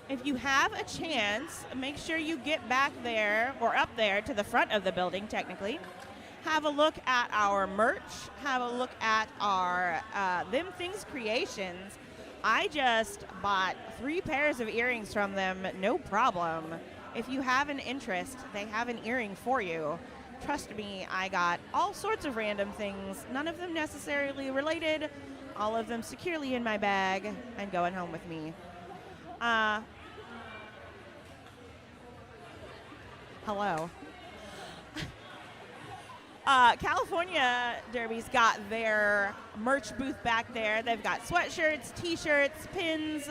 If you have a chance, make sure you get back there, or up there to the front of the building, technically. Have a look at our merch. Have a look at our Them Things creations. I just bought 3 pairs of earrings from them, no problem. If you have an interest, they have an earring for you. Trust me, I got all sorts of random things, none of them necessarily related, all of them securely in my bag and going home with me. Hello. California Derby's got their merch booth back there. They've got sweatshirts, t-shirts, pins,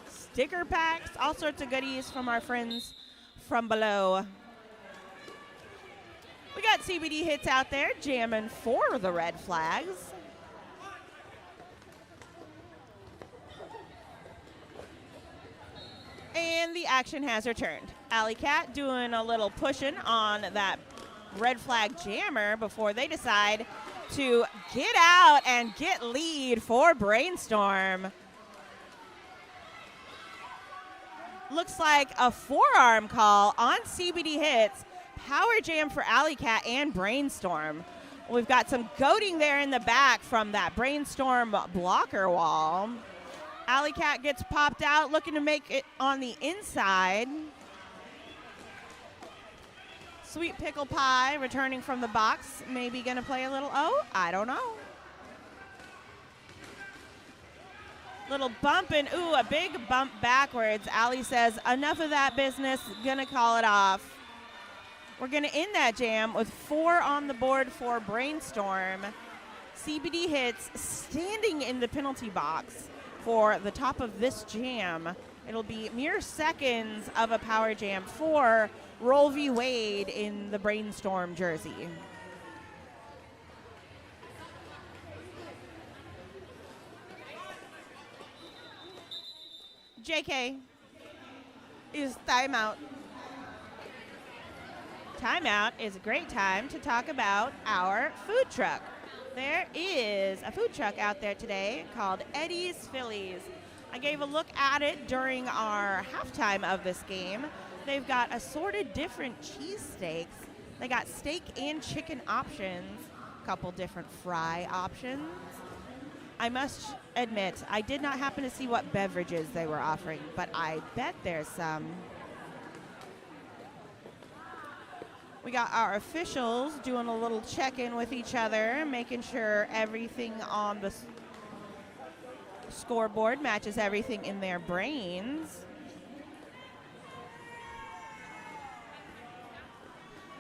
sticker packs, all sorts of goodies from our friends from below. We got CBD hits out there jamming for the Red Flags. And the action has returned. Alley Cat doing a little pushing on that Red Flag jammer before they decide to get out and get lead for Brainstorm. Looks like a forearm call on CBD hits. Power jam for Alley Cat and Brainstorm. We've got some goading there in the back from that Brainstorm blocker wall. Alley Cat gets popped out, looking to make it on the inside. Sweet Pickle Pie returning from the box. Maybe going to play a little I don't know. Little bump and, ooh, a big bump backwards. Alley says, enough of that business, going to call it off. We're going to end that jam with 4 on the board for Brainstorm. CBD hits standing in the penalty box for the top of this jam. It'll be mere seconds of a power jam for Roll v. Wade in the Brainstorm jersey. JK is timeout. Timeout is a great time to talk about our food truck. There is a food truck out there today called Eddie's Phillies. I gave a look at it during our halftime of this game. They've got assorted different cheesesteaks. They got steak and chicken options, a couple different fry options. I must admit, I did not happen to see what beverages they were offering, but I bet there's some. We got our officials doing a little check-in with each other, making sure everything on the scoreboard matches everything in their brains.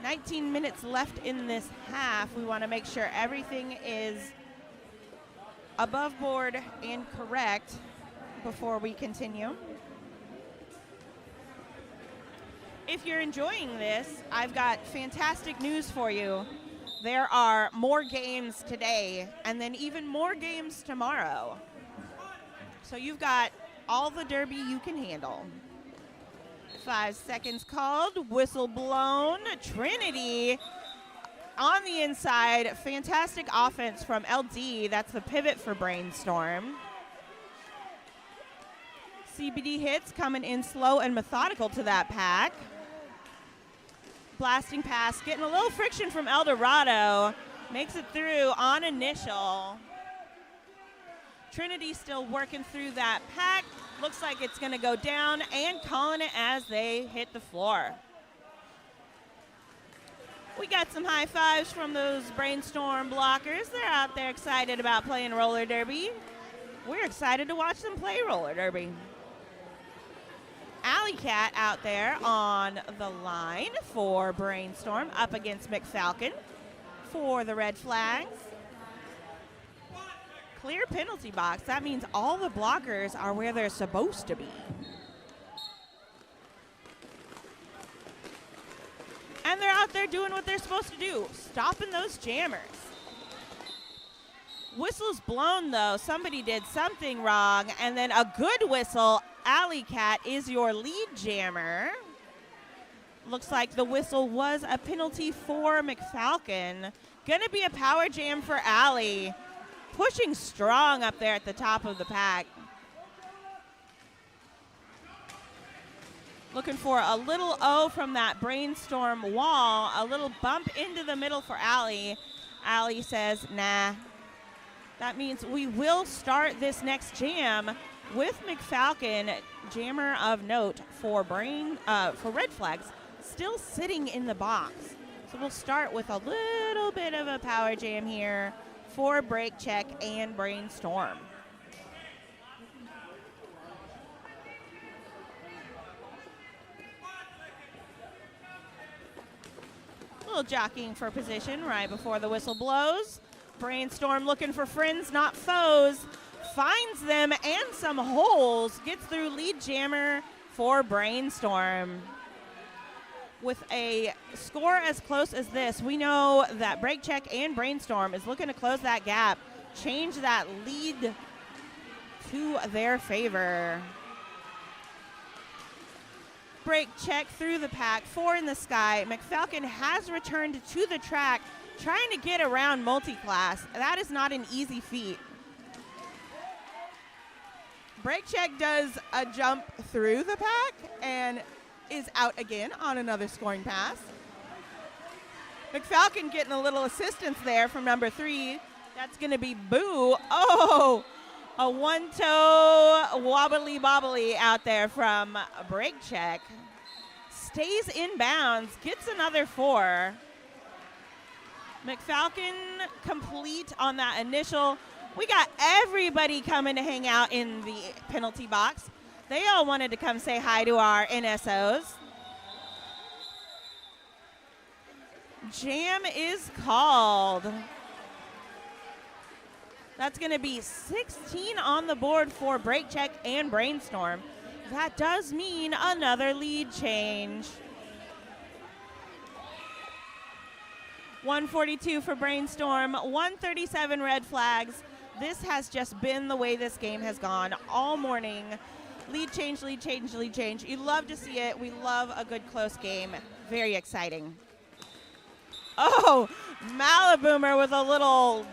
19 minutes left in this half. We want to make sure everything is above board and correct before we continue. If you're enjoying this, I've got fantastic news for you. There are more games today and then even more games tomorrow. So you've got all the derby you can handle. 5 seconds called, whistle blown. Trinity on the inside. Fantastic offense from LD. That's the pivot for Brainstorm. CBD hits coming in slow and methodical to that pack. Blasting pass, getting a little friction from Eldorado. Makes it through on initial. Trinity still working through that pack. Looks like it's going to go down and calling it as they hit the floor. We got some high fives from those Brainstorm blockers. They're out there excited about playing roller derby. We're excited to watch them play roller derby. Alley Cat out there on the line for Brainstorm up against McFalcon for the red flags. Clear penalty box. That means all the blockers are where they're supposed to be. And they're out there doing what they're supposed to do, stopping those jammers. Whistle's blown, though. Somebody did something wrong. And then a good whistle. Alley Cat is your lead jammer. Looks like the whistle was a penalty for McFalcon. Gonna be a power jam for Alley. Pushing strong up there at the top of the pack. Looking for a little O from that Brainstorm wall. A little bump into the middle for Alley. Alley says, nah. That means we will start this next jam with McFalcon, jammer of note for red flags, still sitting in the box. So we'll start with a little bit of a power jam here for Break Check and Brainstorm. A little jockeying for position right before the whistle blows. Brainstorm looking for friends, not foes. Finds them and some holes. Gets through lead jammer for Brainstorm. With a score as close as this, we know that Break Check and Brainstorm is looking to close that gap, change that lead to their favor. Break Check through the pack, 4 in the sky. McFalcon has returned to the track, trying to get around multi-class. That is not an easy feat. Break Check does a jump through the pack and is out again on another scoring pass. McFalcon getting a little assistance there from number 3. That's going to be Boo. Oh, a one-toe wobbly bobbly out there from Break Check. Stays in bounds, gets another 4. McFalcon complete on that initial. We got everybody coming to hang out in the penalty box. They all wanted to come say hi to our NSOs. Jam is called. That's going to be 16 on the board for Break Check and Brainstorm. That does mean another lead change. 142 for Brainstorm, 137 red flags. This has just been the way this game has gone all morning. Lead change, lead change, lead change. You love to see it. We love a good close game. Very exciting. Oh, Maliboomer with a little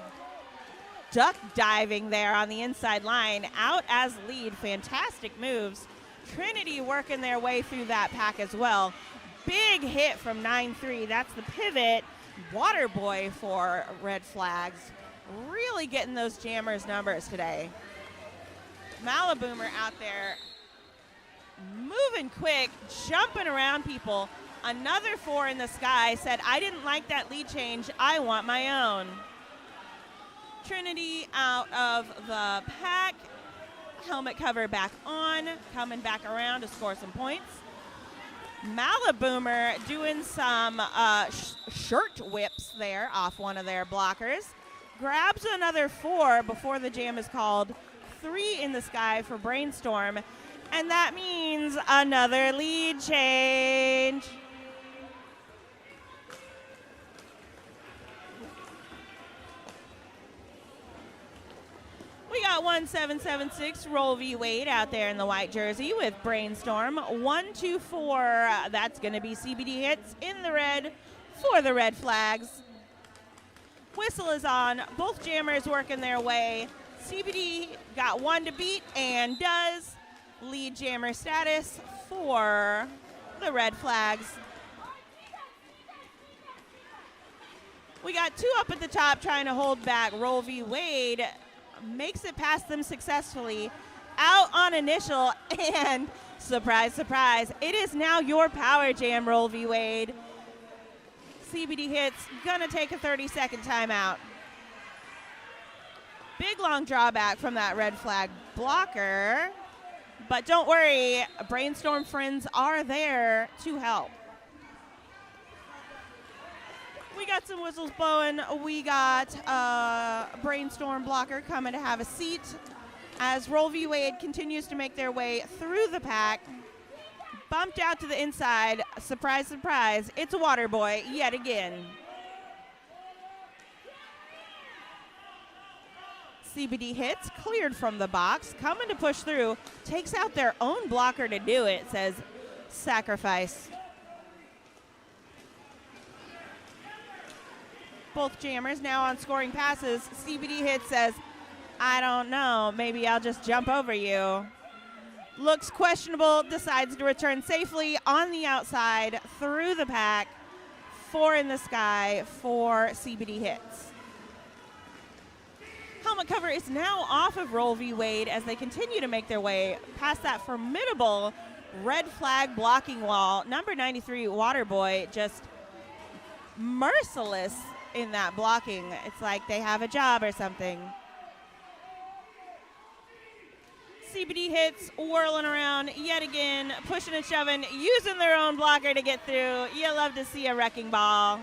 duck diving there on the inside line. Out as lead. Fantastic moves. Trinity working their way through that pack as well. Big hit from 9-3. That's the pivot. Water Boy for red flags. really getting those jammers numbers today. Maliboomer out there moving quick, jumping around people. Another 4 in the sky said, I didn't like that lead change. I want my own. Trinity out of the pack. Helmet cover back on, coming back around to score some points. Maliboomer doing some shirt whips there off one of their blockers. Grabs another 4 before the jam is called. 3 in the sky for Brainstorm. And that means another lead change. We got 1776 Roll V Wade out there in the white jersey with Brainstorm. 124, that's going to be CBD hits in the red for the red flags. Whistle is on. Both jammers working their way. CBD got 1 to beat and does. Lead jammer status for the red flags. We got 2 up at the top trying to hold back. Roll V Wade makes it past them successfully. Out on initial, and surprise, surprise, it is now your power jam, Roll V Wade. CBD hits, gonna take a 30-second timeout. Big long drawback from that red flag blocker, but don't worry, Brainstorm friends are there to help. We got some whistles blowing. We got Brainstorm blocker coming to have a seat as Roll V Wade continues to make their way through the pack. Bumped out to the inside. Surprise, surprise. It's a water boy yet again. CBD hits, cleared from the box, coming to push through. Takes out their own blocker to do it, says sacrifice. Both jammers now on scoring passes. CBD hit says, I don't know, maybe I'll just jump over you. Looks questionable, decides to return safely on the outside through the pack. 4 in the sky for CBD hits. Helmet cover is now off of Roll V Wade as they continue to make their way past that formidable red flag blocking wall. Number 93, Waterboy, just merciless in that blocking. It's like they have a job or something. CBD hits, whirling around yet again, pushing and shoving, using their own blocker to get through. You love to see a wrecking ball.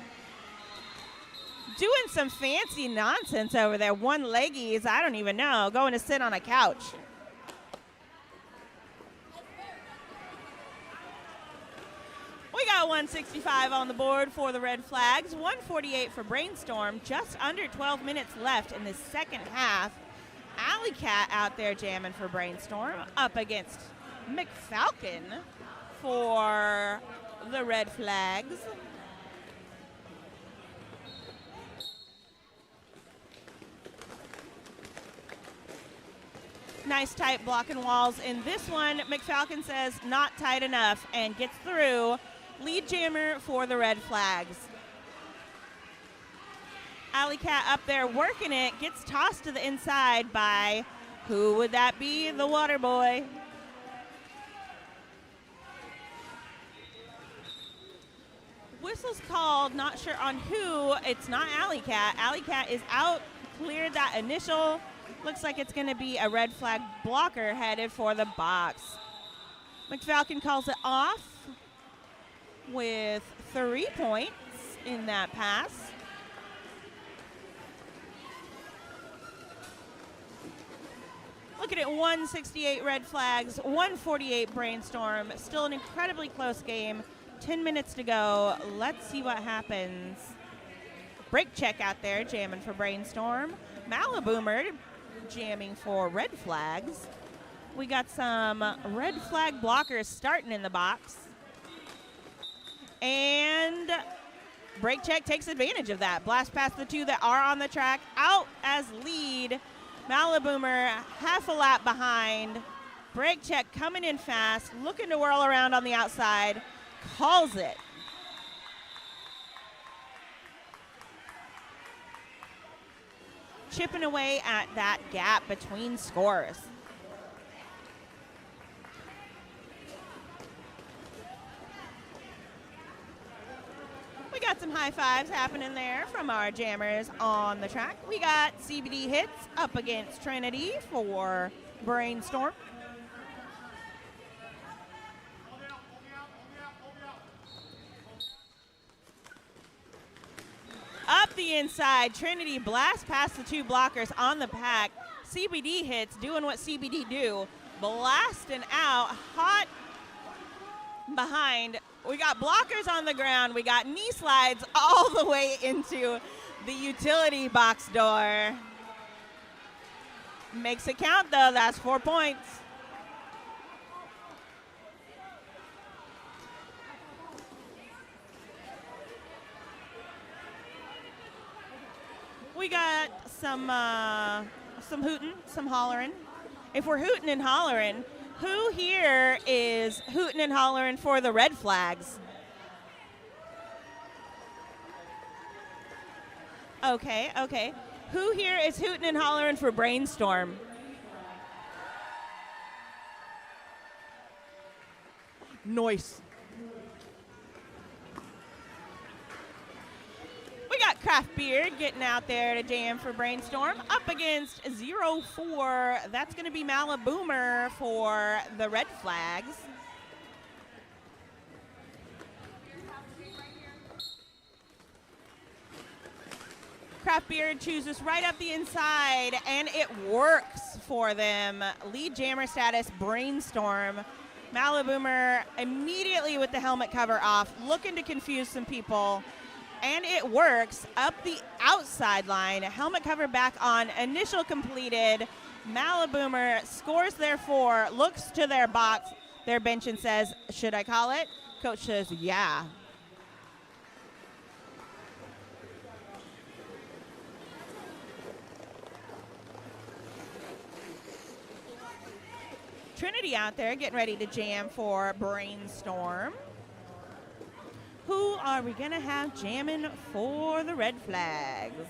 Doing some fancy nonsense over there. One leggies, I don't even know, going to sit on a couch. We got 165 on the board for the red flags, 148 for Brainstorm, just under 12 minutes left in the second half. Alley Cat out there jamming for Brainstorm, up against McFalcon for the red flags. Nice tight blocking walls in this one. McFalcon says not tight enough and gets through. Lead jammer for the red flags. Alley Cat up there working it, gets tossed to the inside by, who would that be? The water boy. Whistle's called, not sure on who. It's not Alley Cat. Alley Cat is out, cleared that initial. Looks like it's going to be a red flag blocker headed for the box. McFalcon calls it off with 3 points in that pass. Looking at 168 red flags, 148 Brainstorm. Still an incredibly close game. 10 minutes to go. Let's see what happens. Break check out there, jamming for Brainstorm. Maliboomer jamming for red flags. We got some red flag blockers starting in the box. And break check takes advantage of that. Blast past the 2 that are on the track. Out as lead. Maliboomer half a lap behind. Break check coming in fast. Looking to whirl around on the outside. Calls it. chipping away at that gap between scores. We got some high fives happening there from our jammers on the track. We got CBD Hits up against Trinity for Brainstorm. Up the inside, Trinity blasts past the two blockers on the pack. CBD Hits doing what CBD do, blasting out hot behind. We got blockers on the ground. We got knee slides all the way into the utility box door. Makes it count, though. That's 4 points. We got some hooting, some hollering. If we're hooting and hollering, who here is hooting and hollering for the red flags? Okay. Who here is hooting and hollering for Brainstorm? Nice. We got Craft Beard getting out there to jam for Brainstorm up against 0-4. That's going to be Malaboomer for the red flags. Craft Beard chooses right up the inside, and it works for them. Lead jammer status, Brainstorm. Malaboomer immediately with the helmet cover off, looking to confuse some people. And it works up the outside line. Helmet cover back on. Initial completed. Malaboomer scores their 4, looks to their box, their bench, and says, should I call it? Coach says, yeah. Trinity out there getting ready to jam for Brainstorm. Who are we going to have jamming for the red flags?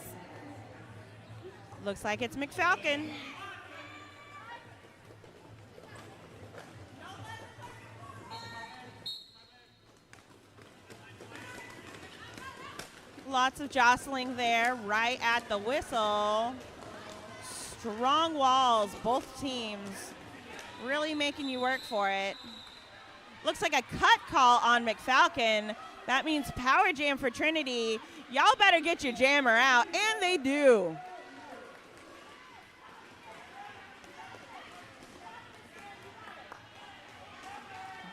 Looks like it's McFalcon. Lots of jostling there right at the whistle. Strong walls, both teams really making you work for it. Looks like a cut call on McFalcon. That means power jam for Trinity. Y'all better get your jammer out, and they do.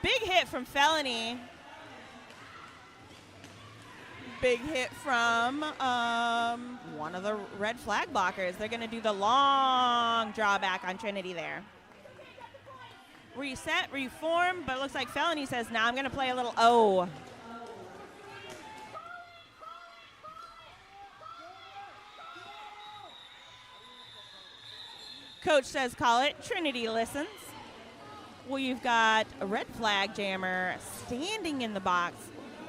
Big hit from Felony. Big hit from one of the red flag blockers. They're going to do the long drawback on Trinity there. Reset, reform, but it looks like Felony says, nah, I'm going to play a little O. Coach says call it. Trinity listens. We've got a red flag jammer standing in the box.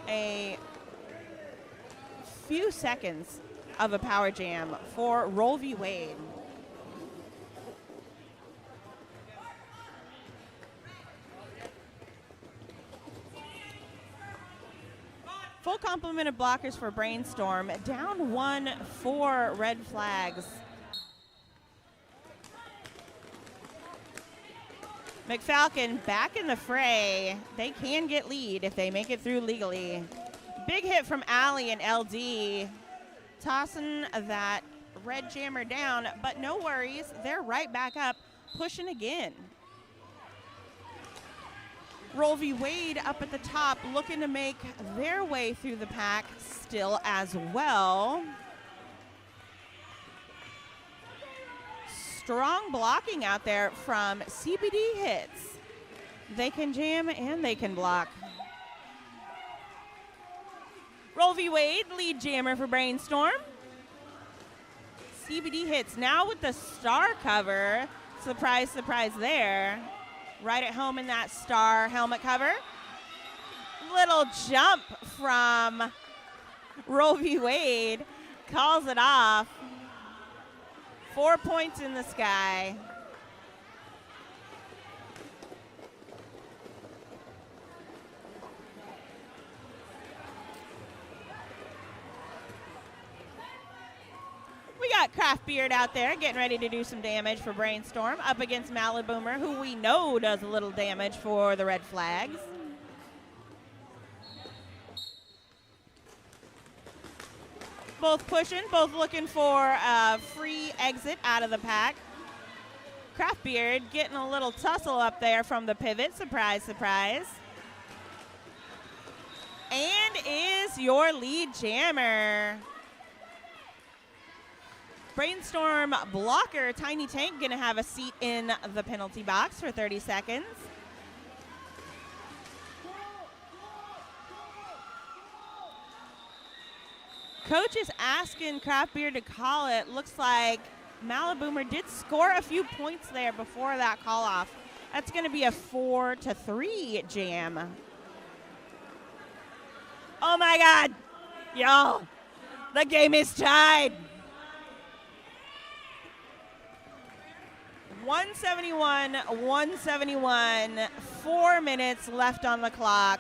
A few seconds of a power jam for Roll v. Wade. Full complement of blockers for Brainstorm. Down 1 for red flags. McFalcon back in the fray. They can get lead if they make it through legally. Big hit from Allie and LD. Tossing that red jammer down, but no worries. They're right back up, pushing again. Roll v. Wade up at the top, looking to make their way through the pack still as well. Strong blocking out there from CBD Hits. They can jam and they can block. Roll v. Wade, lead jammer for Brainstorm. CBD Hits now with the star cover. Surprise, surprise there. Right at home in that star helmet cover. Little jump from Roll v. Wade. Calls it off. 4 points in the sky. We got Craft Beard out there getting ready to do some damage for Brainstorm up against Maliboomer, who we know does a little damage for the red flags. Both pushing, both looking for a free exit out of the pack. Craft Beard getting a little tussle up there from the pivot. Surprise, surprise. And is your lead jammer. Brainstorm blocker, Tiny Tank, going to have a seat in the penalty box for 30 seconds. Coach is asking Craft Beer to call it. Looks like Maliboomer did score a few points there before that call off. That's going to be a 4-3 jam. Oh my God, y'all, the game is tied. 171, 4 minutes left on the clock.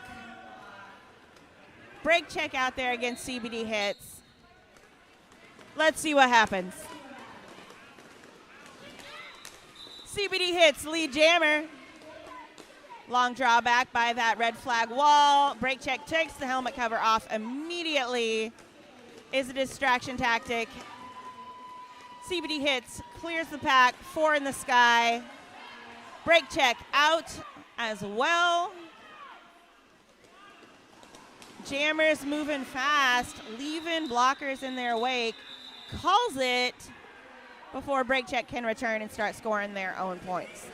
Break check out there against CBD Hits. Let's see what happens. CBD Hits, lead jammer. Long drawback by that red flag wall. Break check takes the helmet cover off immediately. Is a distraction tactic. CBD Hits, clears the pack, 4 in the sky. Break check out as well. Jammers moving fast, leaving blockers in their wake. Calls it before break check can return and start scoring their own points.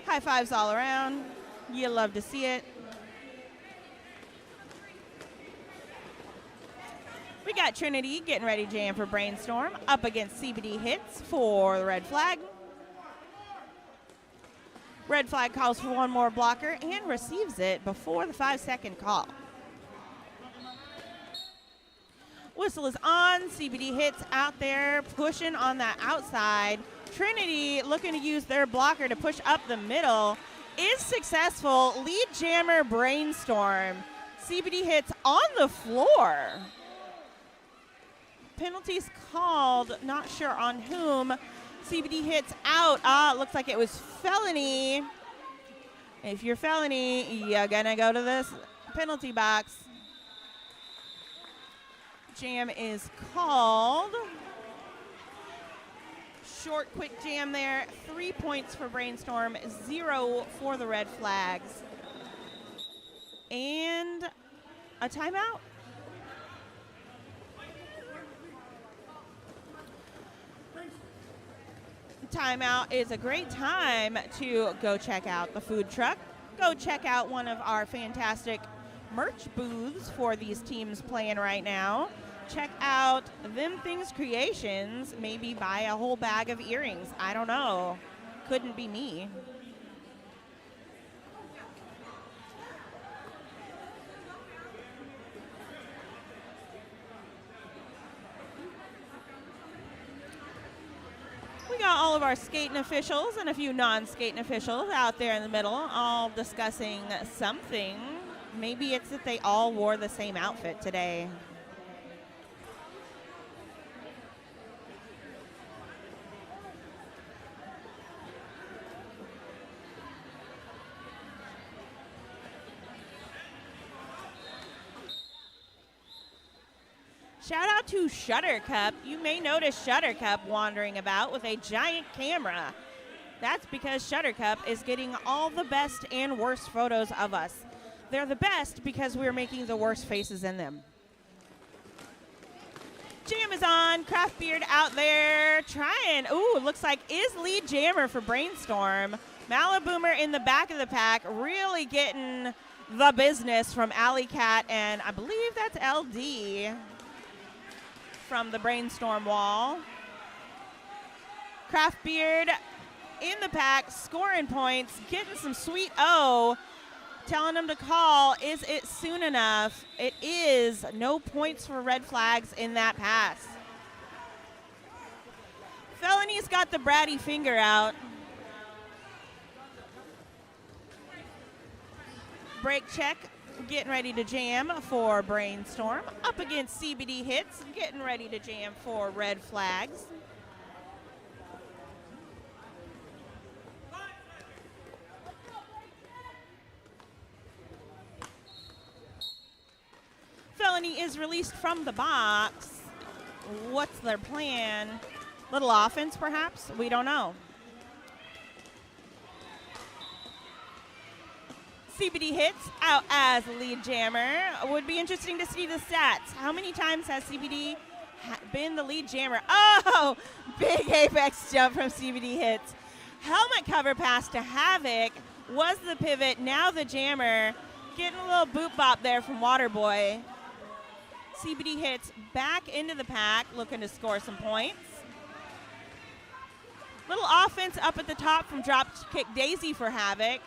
High fives all around. You love to see it. We got Trinity getting ready to jam for Brainstorm up against CBD Hits for the red flag. Red flag calls for one more blocker and receives it before the 5-second call. Whistle is on. CBD Hits out there pushing on that outside. Trinity looking to use their blocker to push up the middle. Is successful. Lead jammer Brainstorm. CBD Hits on the floor. Penalties called, not sure on whom. CBD Hits out. It looks like it was felony. If you're felony, you're gonna go to this penalty box. Jam is called. Short, quick jam there. 3 points for Brainstorm, 0 for the red flags. And a timeout. Timeout is a great time to go check out the food truck. Go check out one of our fantastic merch booths for these teams playing right now. Check out Them Things Creations. Maybe buy a whole bag of earrings. I don't know. Couldn't be me. We got all of our skating officials and a few non-skating officials out there in the middle, all discussing something. Maybe it's that they all wore the same outfit today. Shout out to Shuttercup. You may notice Shuttercup wandering about with a giant camera. That's because Shuttercup is getting all the best and worst photos of us. They're the best because we're making the worst faces in them. Jam is on. Craft Beard out there trying. Ooh, looks like is lead jammer for Brainstorm. Maliboomer in the back of the pack, really getting the business from Alley Cat, and I believe that's LD. From the Brainstorm wall. Craft Beard in the pack, scoring points, getting some sweet O, telling them to call. Is it soon enough? It is. No points for red flags in that pass. Felony's got the bratty finger out. Break check, getting ready to jam for Brainstorm. Up against CBD Hits, getting ready to jam for Red Flags. Felony is released from the box. What's their plan? Little offense, perhaps? We don't know. CBD Hits out as lead jammer. Would be interesting to see the stats. How many times has CBD been the lead jammer? Oh, big apex jump from CBD Hits. Helmet cover pass to Havoc was the pivot. Now the jammer. Getting a little boot bop there from Waterboy. CBD Hits back into the pack, looking to score some points. Little offense up at the top from Dropkick Daisy for Havoc.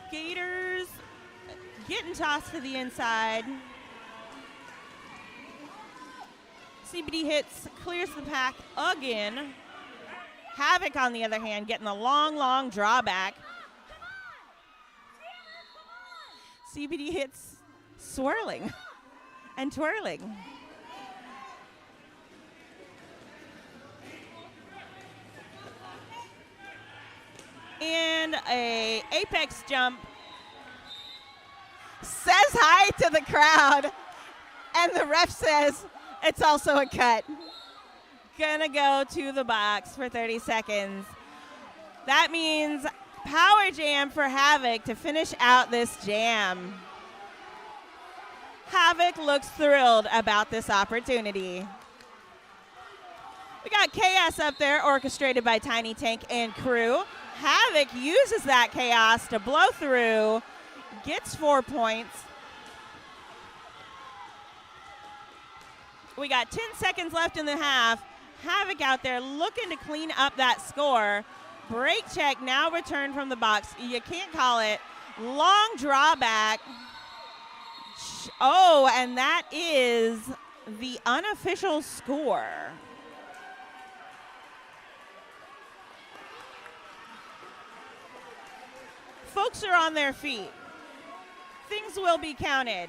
Skaters getting tossed to the inside. CBD Hits clears the pack again. Havoc, on the other hand, getting a long drawback. CBD Hits swirling and twirling. And a apex jump. Says hi to the crowd. And the ref says it's also a cut. Gonna go to the box for 30 seconds. That means power jam for Havoc to finish out this jam. Havoc looks thrilled about this opportunity. We got chaos up there, orchestrated by Tiny Tank and crew. Havoc uses that chaos to blow through, gets 4 points. We got 10 seconds left in the half. Havoc out there looking to clean up that score. Break check now returned from the box. You can't call it. Long drawback. Oh, and that is the unofficial score. Folks are on their feet. Things will be counted.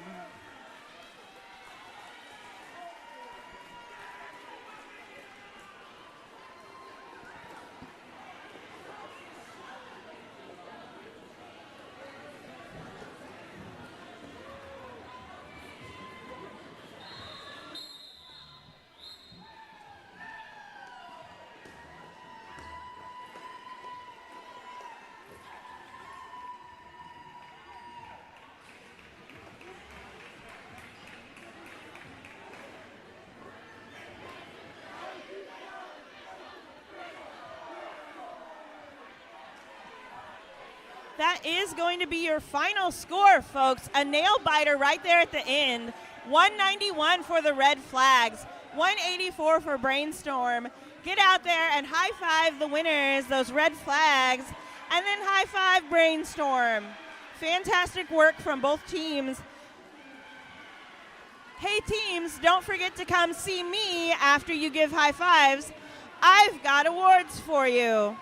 That is going to be your final score, folks. A nail biter right there at the end. 191 for the Red Flags, 184 for Brainstorm. Get out there and high five the winners, those Red Flags, and then high five Brainstorm. Fantastic work from both teams. Hey teams, don't forget to come see me after you give high fives. I've got awards for you.